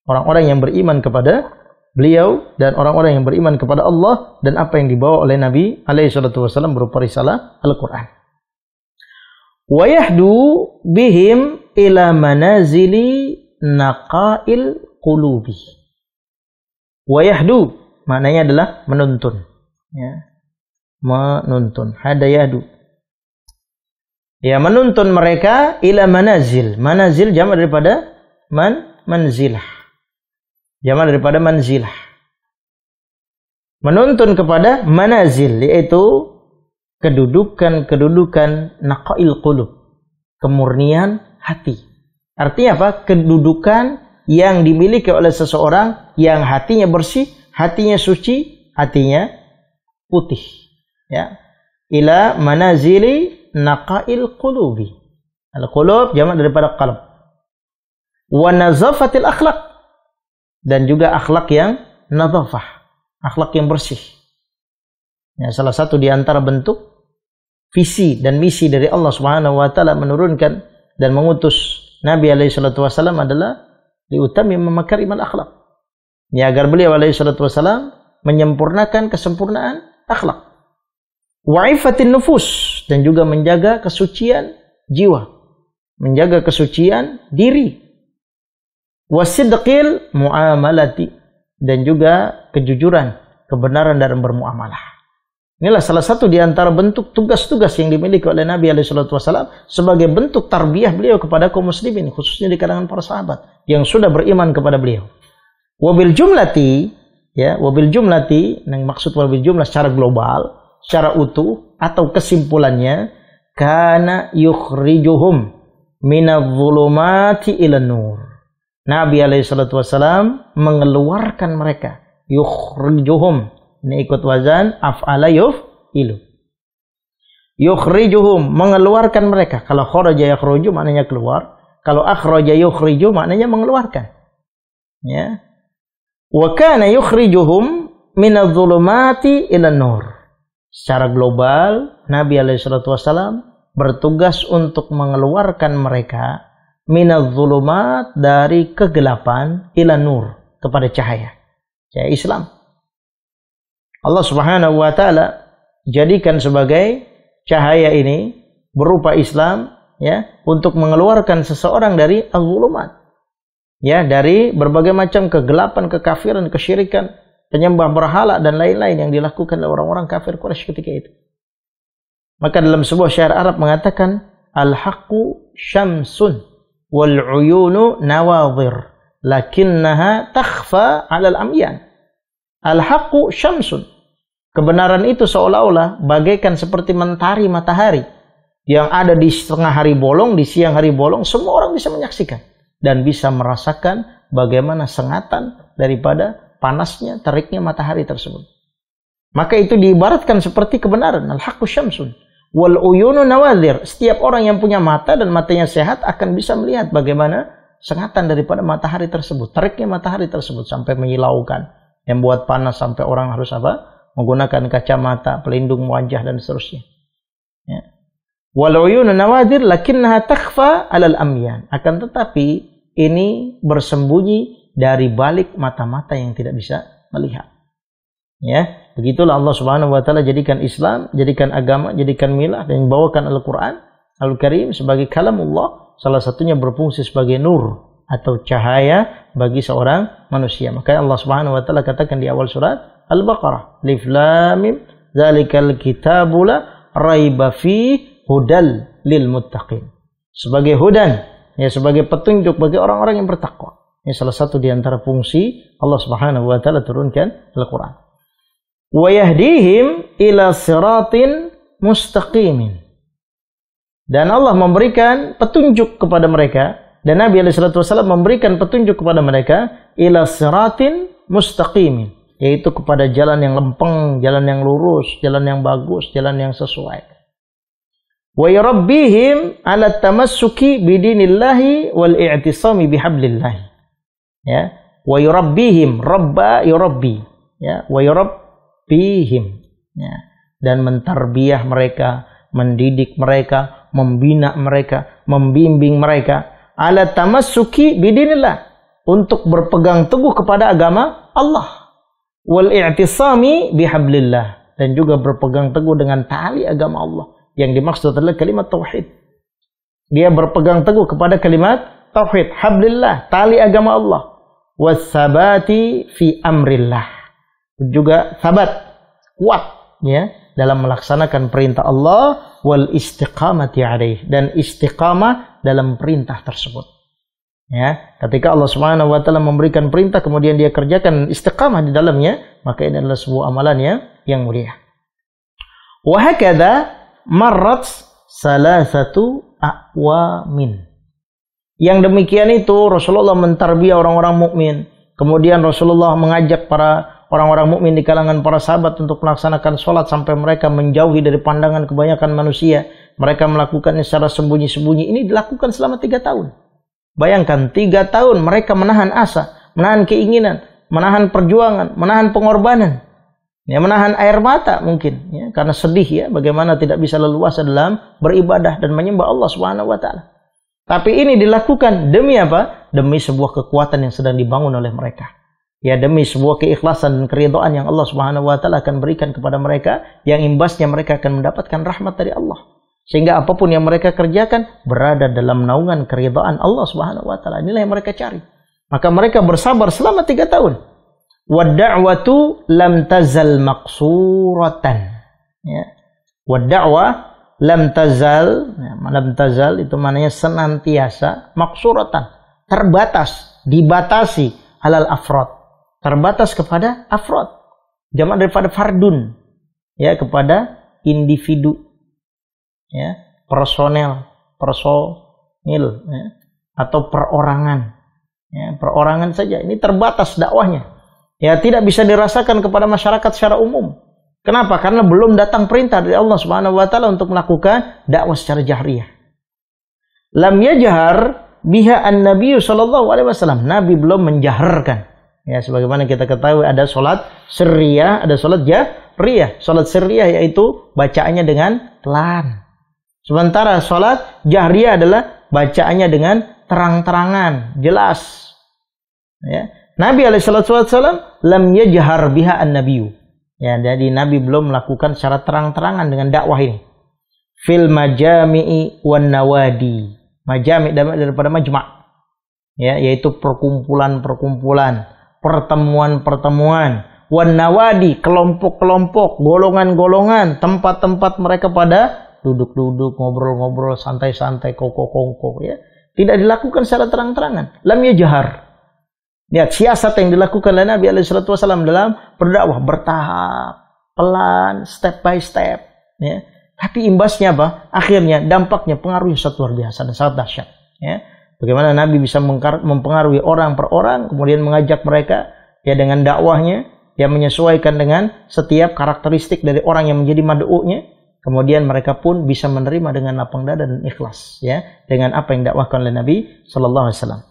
S1: orang-orang yang beriman kepada beliau dan orang-orang yang beriman kepada Allah dan apa yang dibawa oleh Nabi alaihi salatu wasallam berupa risalah Al-Qur'an. Wa yahdu bihim ila manazili naqail qulubi. Wa yahdu maknanya adalah menuntun, ya. Menuntun, hada yahdu. Ya, menuntun mereka ila manazil. Manazil jamak daripada manzilah. Jamak daripada manzilah. Menuntun kepada manazil, yaitu kedudukan naqail qulub, kemurnian hati. Artinya apa? Kedudukan yang dimiliki oleh seseorang yang hatinya bersih, hatinya suci, hatinya putih. Ya. Ila manazili naqail qulubi. Al-qulub jamak daripada qalb. Wa nazafatil akhlaq, dan juga akhlak yang nazafah, akhlak yang bersih. Ya, salah satu di antara bentuk visi dan misi dari Allah Subhanahu wa taala menurunkan dan mengutus Nabi alaihi salatu wasallam adalah liutammima makarimal akhlaq. Ya, agar beliau alaihi salatu wasallam menyempurnakan kesempurnaan akhlak. Wa'ifatin nufus, dan juga menjaga kesucian jiwa, menjaga kesucian diri. Wasidqil muamalati, dan juga kejujuran, kebenaran dalam bermuamalah. Inilah salah satu di antara bentuk tugas-tugas yang dimiliki oleh Nabi alaihi salatu wasallam sebagai bentuk tarbiyah beliau kepada kaum muslimin, khususnya di kalangan para sahabat yang sudah beriman kepada beliau. Wabil jumlati, ya, wabil jumlati, yang maksud wabil jumlah secara global, secara utuh, atau kesimpulannya, kana yukhrijuhum minadh-dhulumati ilan nur. Nabi alaihi salatu wasallam mengeluarkan mereka, yukhrijuhum, ini ikut wazan af'ala yuf'ilu. Yukhrijuhum, mengeluarkan mereka. Kalau kharaja yakhruju maknanya keluar, kalau akhraja yukhriju maknanya mengeluarkan. Ya. Wa kana yukhrijuhum minadh-dhulumati ilan nur. Secara global, Nabi SAW bertugas untuk mengeluarkan mereka minadz-dzulumat, dari kegelapan, ila nur, kepada cahaya Islam. Allah Subhanahu wa taala jadikan sebagai cahaya ini berupa Islam, untuk mengeluarkan seseorang dari az-zulumat, dari berbagai macam kegelapan, kekafiran, kesyirikan, penyembah berhala dan lain-lain yang dilakukan oleh orang-orang kafir Quraisy ketika itu. Maka dalam sebuah syair Arab mengatakan, al-haqqu syamsun wal uyunu nawadhir lakinnaha takhfa 'alal amyan. Al-haqqu syamsun, kebenaran itu seolah-olah bagaikan seperti mentari matahari yang ada di setengah hari bolong, di siang hari bolong, semua orang bisa menyaksikan dan bisa merasakan bagaimana sengatan daripada panasnya, teriknya matahari tersebut. Maka itu diibaratkan seperti kebenaran, al-haqqu syamsun wal uyunu nawadhir. Setiap orang yang punya mata dan matanya sehat akan bisa melihat bagaimana sengatan daripada matahari tersebut, teriknya matahari tersebut sampai menyilaukan, yang buat panas sampai orang harus menggunakan kacamata, pelindung wajah dan seterusnya. Wal uyunu nawadhir lakinnaha takhfa 'alal amyan. Akan tetapi ini bersembunyi dari balik mata-mata yang tidak bisa melihat. Begitulah Allah Subhanahu wa taala jadikan Islam, jadikan agama, jadikan milah, dan membawakan Al-Qur'an Al-Karim sebagai kalamullah, salah satunya berfungsi sebagai nur atau cahaya bagi seorang manusia. Maka Allah Subhanahu wa taala katakan di awal surat Al-Baqarah, Alif Lam Mim, dzalikal kitabu la raiba fihi hudal lil muttaqin. Sebagai hudan, sebagai petunjuk bagi orang-orang yang bertakwa. Ini salah satu di antara fungsi Allah Subhanahu wa taala turunkan Al-Qur'an. Wa yahdihim ila siratin mustaqimin. Dan Allah memberikan petunjuk kepada mereka, dan Nabi SAW memberikan petunjuk kepada mereka ila siratin mustaqimin, yaitu kepada jalan yang lempeng, jalan yang lurus, jalan yang bagus, jalan yang sesuai. Wa yurabbihim ala tamassuki bidinillahi wal i'tisami bihablillah. Wa yurabbihim, rabba yurabbi, wa yurabbihim, dan mentarbiyah mereka, mendidik mereka, membina mereka, membimbing mereka ala tamassuki bidinillah, untuk berpegang teguh kepada agama Allah, wal i'tisami bihablillah, dan juga berpegang teguh dengan tali agama Allah. Yang dimaksud adalah kalimat tauhid. Dia berpegang teguh kepada kalimat tauhid, hablillah, tali agama Allah, wasabati fi amrillah, juga sabat, kuat dalam melaksanakan perintah Allah, wal istiqamati alaih, dan istiqamah dalam perintah tersebut. Ketika Allah Subhanahu wa taala memberikan perintah kemudian dia kerjakan istiqamah di dalamnya, maka ini adalah sebuah amalan yang mulia. Wa hakadha marrat salasatu aqwamin. Yang demikian itu Rasulullah mentarbiyah orang-orang mukmin. Kemudian Rasulullah mengajak para orang-orang mukmin di kalangan para sahabat untuk melaksanakan sholat sampai mereka menjauhi dari pandangan kebanyakan manusia. Mereka melakukannya secara sembunyi-sembunyi. Ini dilakukan selama 3 tahun. Bayangkan 3 tahun mereka menahan asa, menahan keinginan, menahan perjuangan, menahan pengorbanan. Menahan air mata mungkin, karena sedih bagaimana tidak bisa leluasa dalam beribadah dan menyembah Allah Subhanahu wa taala. Tapi ini dilakukan demi apa? Demi sebuah kekuatan yang sedang dibangun oleh mereka. Demi sebuah keikhlasan dan keridhaan yang Allah Subhanahu wa taala akan berikan kepada mereka, yang imbasnya mereka akan mendapatkan rahmat dari Allah. Sehingga apapun yang mereka kerjakan berada dalam naungan keridhaan Allah Subhanahu wa taala. Inilah yang mereka cari. Maka mereka bersabar selama 3 tahun. Wadda'watu lam tazal maqsuratan. Wadda'wah lam tazal, lam tazal itu maknanya senantiasa, maqsuratan, terbatas, dibatasi, alal afrad, terbatas kepada afrad, jamak daripada fardun, kepada individu, personel, atau perorangan, perorangan saja. Ini terbatas dakwahnya. Tidak bisa dirasakan kepada masyarakat secara umum. Kenapa? Karena belum datang perintah dari Allah Subhanahu wa taala untuk melakukan dakwah secara jahriyah. Lam yajhar biha an-nabiy sallallahu alaihi wasallam. Nabi belum menjaharkan. Sebagaimana kita ketahui ada salat sirriyah, ada salat riyah. Salat sirriyah yaitu bacaannya dengan pelan. Sementara salat jahriyah adalah bacaannya dengan terang-terangan, jelas. Ya. Nabi alaihissalam lam yajhar biha an-nabiyyu. Ya, jadi Nabi belum melakukan secara terang-terangan dengan dakwah ini. Fil majami'i wan nawadi. Majami' daripada majma'. Ya, yaitu perkumpulan-perkumpulan, pertemuan-pertemuan, wan nawadi, kelompok-kelompok, golongan-golongan, tempat-tempat mereka pada duduk-duduk, ngobrol-ngobrol, santai-santai, kongko-kongko, ya. Tidak dilakukan secara terang-terangan. Lam yajhar. Lihat siasat yang dilakukan oleh Nabi SAW dalam berdakwah, bertahap, pelan, step by step, ya. Tapi imbasnya apa? Akhirnya dampaknya, pengaruhnya sangat luar biasa dan sangat dahsyat, ya. Bagaimana Nabi bisa mempengaruhi orang per orang, kemudian mengajak mereka ya dengan dakwahnya yang menyesuaikan dengan setiap karakteristik dari orang yang menjadi mad'u'nya, kemudian mereka pun bisa menerima dengan lapang dada dan ikhlas, ya, dengan apa yang dakwahkan oleh Nabi sallallahu alaihi wasallam.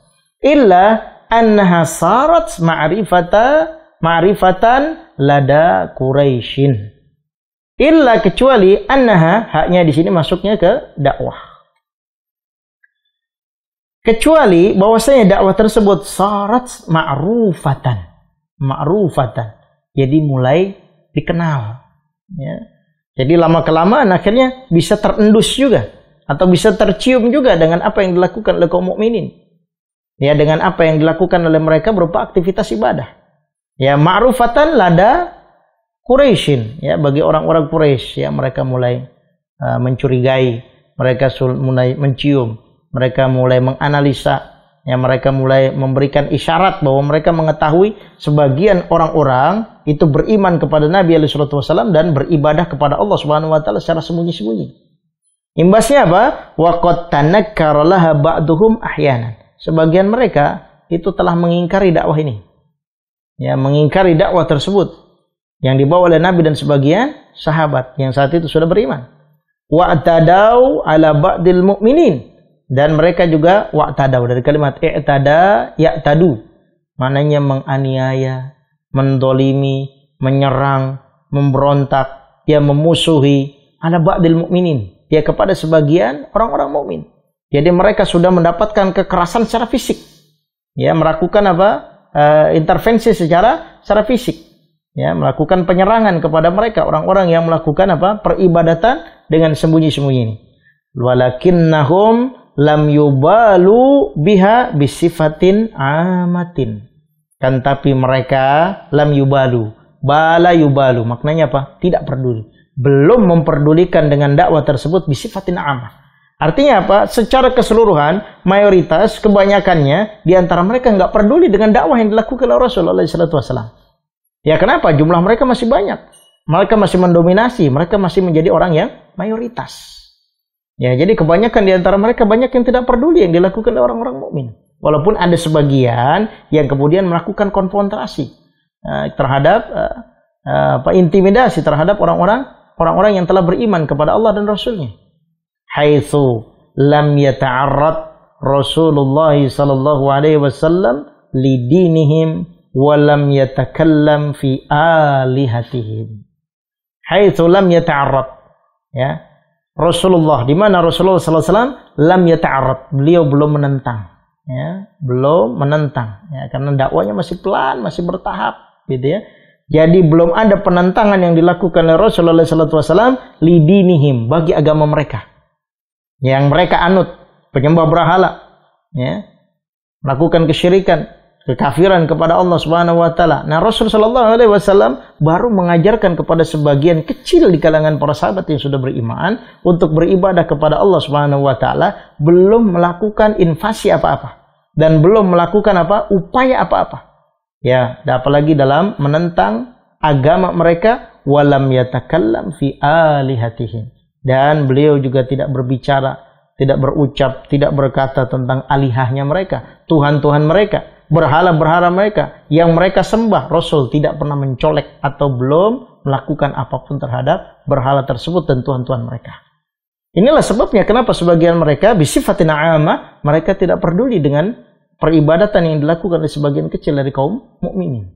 S1: Illa annaha sarat ma'rifatan lada Quraisyin. Illa kecuali annaha, haknya di sini masuknya ke dakwah. Kecuali bahwasanya dakwah tersebut sarat ma'rufatan. Jadi mulai dikenal, ya. Jadi lama-kelamaan akhirnya bisa terendus juga atau bisa tercium juga dengan apa yang dilakukan oleh kaum mukminin. Ya, dengan apa yang dilakukan oleh mereka berupa aktivitas ibadah. Ya, ma'rufatan lada Quraisyin, ya, bagi orang-orang Quraisy, ya, mereka mulai mencurigai, mereka mulai mencium, mereka mulai menganalisa, ya, mereka mulai memberikan isyarat bahwa mereka mengetahui sebagian orang-orang itu beriman kepada Nabi SAW dan beribadah kepada Allah Subhanahu wa taala secara sembunyi-sembunyi. Imbasnya apa? Wa qad tanakkara laha ba'duhum ahyanan. Sebagian mereka itu telah mengingkari dakwah ini. Ya, mengingkari dakwah tersebut yang dibawa oleh Nabi dan sebagian sahabat yang saat itu sudah beriman. Wa'tadau ala ba'dil mu'minin. Dan mereka juga wa'tadau dari kalimat i'tada ya'tadu. Mananya menganiaya, mendolimi, menyerang, memberontak, ya, memusuhi ala ba'dil mu'minin, ya, kepada sebagian orang-orang mukmin. Jadi mereka sudah mendapatkan kekerasan secara fisik, ya, melakukan apa? Intervensi secara fisik, ya, melakukan penyerangan kepada mereka, orang-orang yang melakukan apa? Peribadatan dengan sembunyi-sembunyi ini. Walakinnahum lam yubalu biha bisifatin amatin. Kan tapi mereka lam yubalu, bala yubalu, maknanya apa? Tidak peduli, belum memperdulikan dengan dakwah tersebut bisifatin amah. Artinya apa? Secara keseluruhan, mayoritas, kebanyakannya di antara mereka nggak peduli dengan dakwah yang dilakukan oleh Rasulullah SAW. Ya, kenapa? Jumlah mereka masih banyak, mereka masih mendominasi, mereka masih menjadi orang yang mayoritas. Ya, jadi kebanyakan di antara mereka banyak yang tidak peduli yang dilakukan oleh orang-orang mukmin. Walaupun ada sebagian yang kemudian melakukan konfrontasi terhadap intimidasi terhadap orang-orang yang telah beriman kepada Allah dan Rasulnya. Haitsu lam yata'arrad Rasulullah sallallahu alaihi wasallam lidinihim wa lam yatakallam fi alihatihim. Haitsu lam yata'arrad, ya, Rasulullah, di mana Rasulullah sallallahu alaihi wasallam lam yata'arrad, beliau belum menentang, ya, belum menentang, ya, karena dakwanya masih pelan, masih bertahap, gitu, ya. Jadi belum ada penentangan yang dilakukan oleh Rasulullah sallallahu alaihi wasallam lidinihim, bagi agama mereka yang mereka anut, penyembah berhala, ya, melakukan kesyirikan, kekafiran kepada Allah Subhanahu wa taala. Nah, Rasul sallallahu alaihi wasallam baru mengajarkan kepada sebagian kecil di kalangan para sahabat yang sudah beriman untuk beribadah kepada Allah Subhanahu wa taala, belum melakukan invasi apa-apa dan belum melakukan upaya apa-apa. Ya, apalagi dalam menentang agama mereka, walam yatakallam fi alihatihim. Dan beliau juga tidak berbicara, tidak berucap, tidak berkata tentang alihahnya mereka, Tuhan-Tuhan mereka, berhala-berhala mereka yang mereka sembah. Rasul tidak pernah mencolek atau belum melakukan apapun terhadap berhala tersebut dan Tuhan-Tuhan mereka. Inilah sebabnya kenapa sebagian mereka bisifatin amah, mereka tidak peduli dengan peribadatan yang dilakukan oleh sebagian kecil dari kaum mukminin.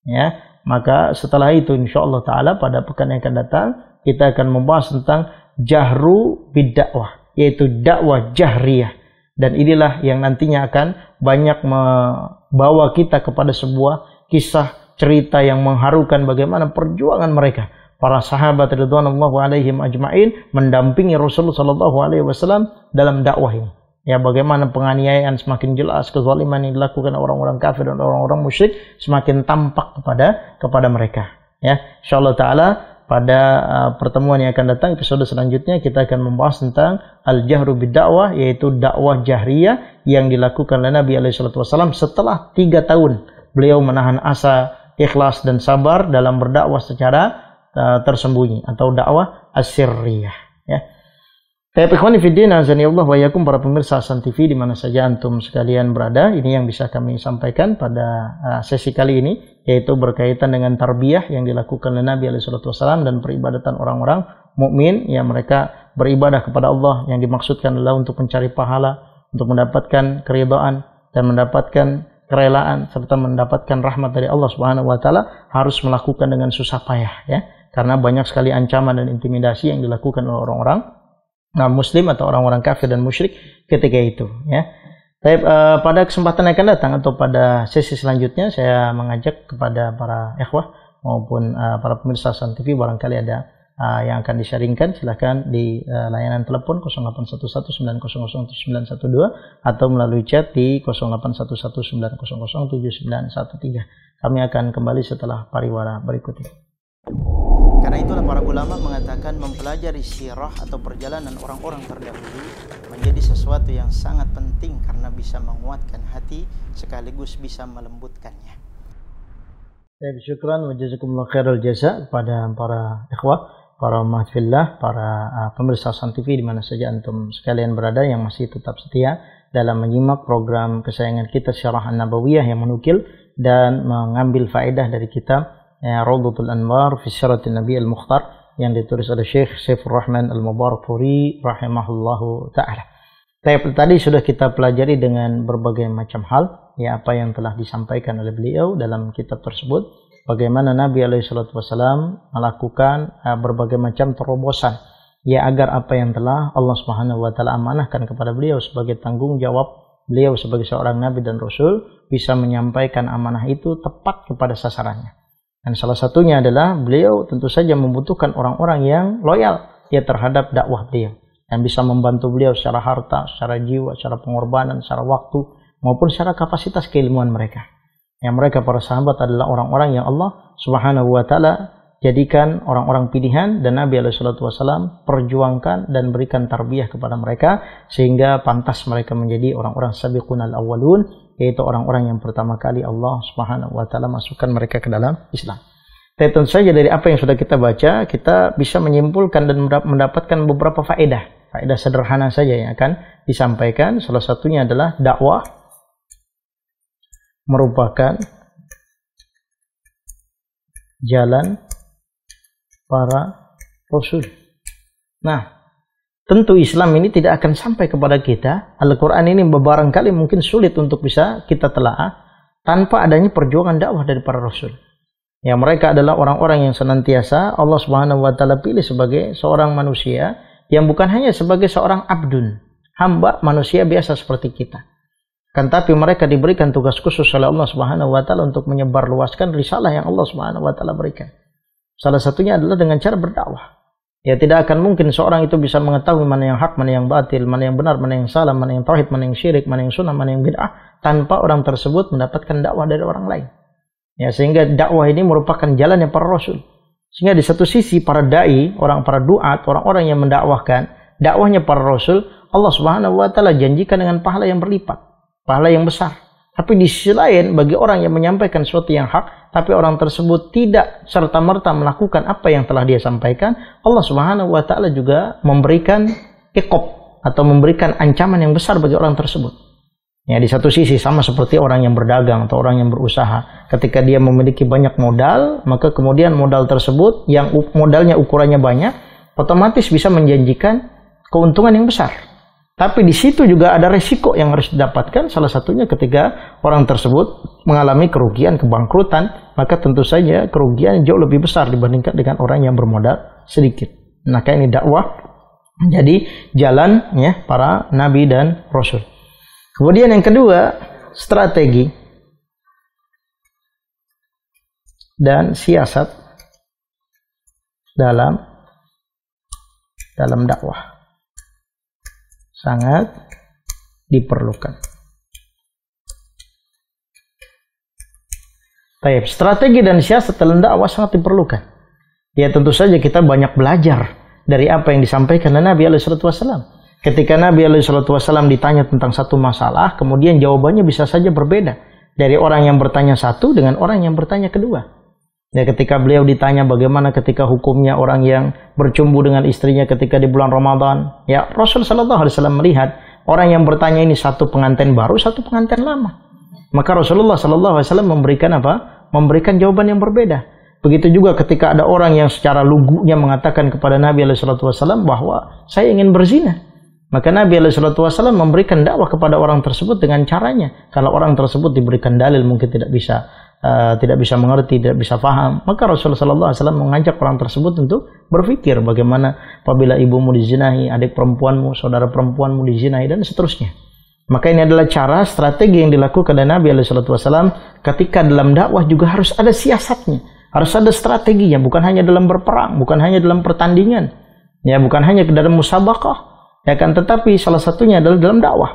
S1: Ya, Maka setelah itu insyaallah taala pada pekan yang akan datang kita akan membahas tentang jahru bidakwah, yaitu dakwah jahriyah. Dan inilah yang nantinya akan banyak membawa kita kepada sebuah kisah cerita yang mengharukan bagaimana perjuangan mereka, para sahabat radhiyallahu alaihim ajma'in mendampingi Rasulullah sallallahu alaihi wasallam dalam dakwah ini. Ya, bagaimana penganiayaan semakin jelas, kezaliman yang dilakukan orang-orang kafir dan orang-orang musyrik semakin tampak kepada mereka. Ya, insyaallah taala pada pertemuan yang akan datang, episode selanjutnya kita akan membahas tentang al-jahru bid-dakwah, yaitu dakwah jahriyah yang dilakukan oleh Nabi alaihi wasallam setelah 3 tahun beliau menahan asa, ikhlas dan sabar dalam berdakwah secara tersembunyi atau dakwah as-sirriyah. Ya. Baik, ikhwani fiddin, azanillah wa iyyakum, para pemirsa Hasan TV di mana saja antum sekalian berada. Ini yang bisa kami sampaikan pada sesi kali ini, yaitu berkaitan dengan tarbiyah yang dilakukan oleh Nabi alaihi wasallam dan peribadatan orang-orang mukmin yang mereka beribadah kepada Allah, yang dimaksudkan adalah untuk mencari pahala, untuk mendapatkan keridhaan dan mendapatkan kerelaan serta mendapatkan rahmat dari Allah Subhanahu wa taala, harus melakukan dengan susah payah, ya. Karena banyak sekali ancaman dan intimidasi yang dilakukan oleh orang-orang muslim atau orang-orang kafir dan musyrik ketika itu, ya. Tapi pada kesempatan yang akan datang atau pada sesi selanjutnya saya mengajak kepada para ikhwah maupun para pemirsa Hasan TV, barangkali ada yang akan di-sharingkan, silakan di layanan telepon 0811900912 atau melalui chat di 0811900913. Kami akan kembali setelah pariwara berikut ini.
S4: Karena itulah para ulama mengatakan mempelajari sirah atau perjalanan orang-orang terdahulu menjadi sesuatu yang sangat penting karena bisa menguatkan hati sekaligus bisa melembutkannya.
S1: Syukran wa jazakumullah khairul jasa kepada para ikhwah, para mahfillah, para pemirsa Hasan TV di mana saja antum sekalian berada yang masih tetap setia dalam menyimak program kesayangan kita Syarah An-Nabawiyah yang menukil dan mengambil faedah dari kitab Rawdatul Anwar fi Syaratin Nabi Al-Mukhtar yang ditulis oleh Syekh Saifur Rahman Al-Mubarakfuri rahimahullahu taala. Tadi sudah kita pelajari dengan berbagai macam hal, ya, apa yang telah disampaikan oleh beliau dalam kitab tersebut, bagaimana Nabi alaihi wasallam melakukan berbagai macam terobosan, ya, agar apa yang telah Allah Subhanahu wa taala amanahkan kepada beliau sebagai tanggung jawab beliau sebagai seorang nabi dan rasul bisa menyampaikan amanah itu tepat kepada sasarannya. Dan salah satunya adalah beliau tentu saja membutuhkan orang-orang yang loyal, ya, terhadap dakwah beliau dan bisa membantu beliau secara harta, secara jiwa, secara pengorbanan, secara waktu maupun secara kapasitas keilmuan mereka. Yang mereka para sahabat adalah orang-orang yang Allah Subhanahu wa taala jadikan orang-orang pilihan dan Nabi alaihi wasallam perjuangkan dan berikan tarbiyah kepada mereka sehingga pantas mereka menjadi orang-orang sabiqunal awwalun, yaitu orang-orang yang pertama kali Allah Subhanahu wa taala masukkan mereka ke dalam Islam. Tapi tentu saja dari apa yang sudah kita baca, kita bisa menyimpulkan dan mendapatkan beberapa faedah sederhana saja yang akan disampaikan. Salah satunya adalah dakwah merupakan jalan para rasul. Nah, tentu Islam ini tidak akan sampai kepada kita, Al-Quran ini barangkali mungkin sulit untuk bisa kita telaah tanpa adanya perjuangan dakwah dari para rasul. Ya, mereka adalah orang-orang yang senantiasa Allah Subhanahu wa taala pilih sebagai seorang manusia yang bukan hanya sebagai seorang abdun, hamba manusia biasa seperti kita. Kan tapi mereka diberikan tugas khusus oleh Allah Subhanahu wa taala untuk menyebarluaskan risalah yang Allah Subhanahu wa taala berikan. Salah satunya adalah dengan cara berdakwah. Ya, tidak akan mungkin seorang itu bisa mengetahui mana yang hak, mana yang batil, mana yang benar, mana yang salah, mana yang tauhid, mana yang syirik, mana yang sunnah, mana yang bid'ah tanpa orang tersebut mendapatkan dakwah dari orang lain. Ya, sehingga dakwah ini merupakan jalan yang para rasul. Sehingga di satu sisi para dai, para duat, orang-orang yang mendakwahkan, dakwahnya para rasul, Allah Subhanahu wa taala janjikan dengan pahala yang berlipat, pahala yang besar. Tapi di sisi lain bagi orang yang menyampaikan sesuatu yang hak, tapi orang tersebut tidak serta-merta melakukan apa yang telah dia sampaikan, Allah Subhanahu wa taala juga memberikan iqab atau memberikan ancaman yang besar bagi orang tersebut. Ya, di satu sisi sama seperti orang yang berdagang atau orang yang berusaha. Ketika dia memiliki banyak modal, maka kemudian modal tersebut yang modalnya ukurannya banyak, otomatis bisa menjanjikan keuntungan yang besar. Tapi di situ juga ada resiko yang harus didapatkan. Salah satunya ketika orang tersebut mengalami kerugian, kebangkrutan, maka tentu saja kerugian jauh lebih besar dibandingkan dengan orang yang bermodal sedikit. Maka ini dakwah menjadi jalan ya para nabi dan rasul. Kemudian yang kedua, strategi dan siasat dalam dakwah sangat diperlukan. Baik, strategi dan siasat dalam dakwah sangat diperlukan. Ya tentu saja kita banyak belajar dari apa yang disampaikan oleh Nabi SAW. Ketika Nabi SAW ditanya tentang satu masalah, kemudian jawabannya bisa saja berbeda dari orang yang bertanya satu dengan orang yang bertanya kedua. Ya, ketika beliau ditanya bagaimana ketika hukumnya orang yang bercumbu dengan istrinya ketika di bulan Ramadan, ya Rasul SAW melihat orang yang bertanya ini satu pengantin baru, satu pengantin lama. Maka Rasulullah SAW memberikan apa? Memberikan jawaban yang berbeda. Begitu juga ketika ada orang yang secara lugunya mengatakan kepada Nabi SAW bahwa saya ingin berzina. Maka Nabi SAW memberikan dakwah kepada orang tersebut dengan caranya. Kalau orang tersebut diberikan dalil mungkin tidak bisa mengerti, tidak bisa paham, maka Rasulullah SAW mengajak orang tersebut untuk berpikir bagaimana apabila ibumu dizinahi, adik perempuanmu, saudara perempuanmu dizinahi, dan seterusnya. Maka ini adalah cara, strategi yang dilakukan oleh Nabi SAW ketika dalam dakwah juga harus ada siasatnya, harus ada strateginya, bukan hanya dalam berperang, bukan hanya dalam pertandingan, ya bukan hanya dalam musabaqah, ya kan, tetapi salah satunya adalah dalam dakwah.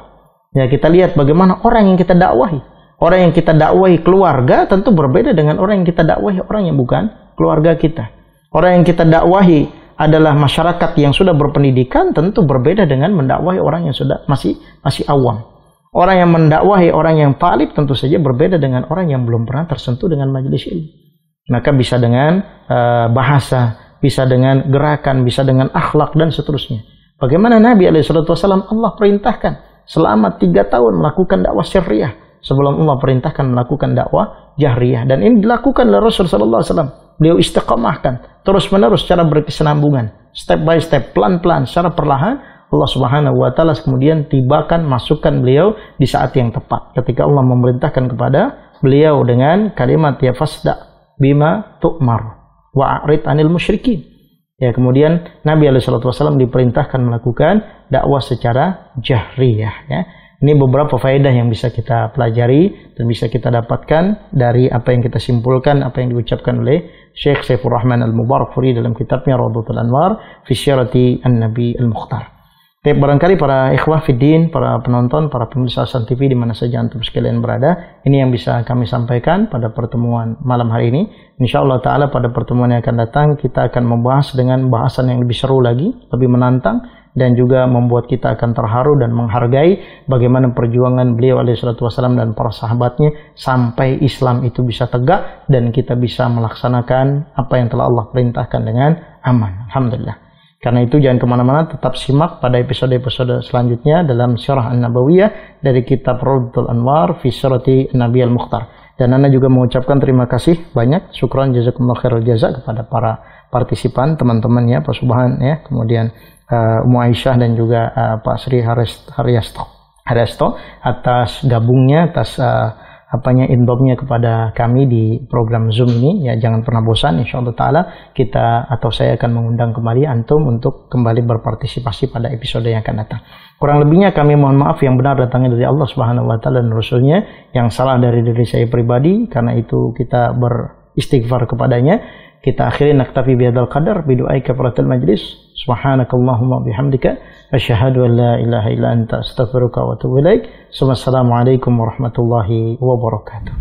S1: Ya kita lihat bagaimana orang yang kita dakwahi. Orang yang kita dakwahi keluarga tentu berbeda dengan orang yang kita dakwahi orang yang bukan keluarga kita. Orang yang kita dakwahi adalah masyarakat yang sudah berpendidikan, tentu berbeda dengan mendakwahi orang yang sudah masih awam. Orang yang mendakwahi orang yang talib tentu saja berbeda dengan orang yang belum pernah tersentuh dengan majelis ilmu. Maka bisa dengan bahasa, bisa dengan gerakan, bisa dengan akhlak dan seterusnya. Bagaimana Nabi SAW Allah perintahkan selama 3 tahun melakukan dakwah syariah sebelum Allah perintahkan melakukan dakwah jahriyah, dan ini dilakukan oleh Rasulullah SAW. Beliau istiqamahkan terus menerus secara berkesinambungan, step by step, pelan-pelan, secara perlahan. Allah Subhanahu wa taala kemudian tibakan, masukkan beliau di saat yang tepat ketika Allah memerintahkan kepada beliau dengan kalimat ya fasda bima tu'mar wa'rid anil musyrikin. Ya, kemudian Nabi SAW diperintahkan melakukan dakwah secara jahriyah. Ya. Ini beberapa faedah yang bisa kita pelajari dan bisa kita dapatkan dari apa yang kita simpulkan, apa yang diucapkan oleh Syekh Saifur Rahman Al-Mubarakfuri dalam kitabnya Rawdatul Anwar fi Syirati An-Nabi Al-Mukhtar. Tapi barangkali para ikhwah fiddin, para penonton, para pemirsa Hasan TV di mana saja antum sekalian berada, ini yang bisa kami sampaikan pada pertemuan malam hari ini. Insyaallah taala pada pertemuan yang akan datang kita akan membahas dengan bahasan yang lebih seru lagi, lebih menantang, dan juga membuat kita akan terharu dan menghargai bagaimana perjuangan beliau alaihissalatu wassalam dan para sahabatnya sampai Islam itu bisa tegak dan kita bisa melaksanakan apa yang telah Allah perintahkan dengan aman. Alhamdulillah. Karena itu jangan kemana-mana, tetap simak pada episode-episode selanjutnya dalam Syarah An-Nabawiyah dari kitab Rawdatul Anwar fi Syirati An-Nabi Al-Mukhtar. Dan Anda juga mengucapkan terima kasih banyak, syukran jazakumullah khairul jaza kepada para partisipan, teman-teman ya, Pak Subhan ya, kemudian Ummu Aisyah dan juga Pak Sri Haryasto atas gabungnya, atas indomnya kepada kami di program Zoom ini. Ya jangan pernah bosan, insyaallah taala kita atau saya akan mengundang kembali antum untuk kembali berpartisipasi pada episode yang akan datang. Kurang lebihnya kami mohon maaf, yang benar datangnya dari Allah Subhanahu wa taala dan Rasulnya, yang salah dari diri saya pribadi, karena itu kita beristighfar kepadanya. Kita akhiri naktafi bihadzal qadar bidu'ai kafaratul majlis. Subhanakallahumma bihamdika asyhadu an la ilaha illa anta astaghfiruka wa atubu ilaik. Wassalamualaikum warahmatullahi wabarakatuh.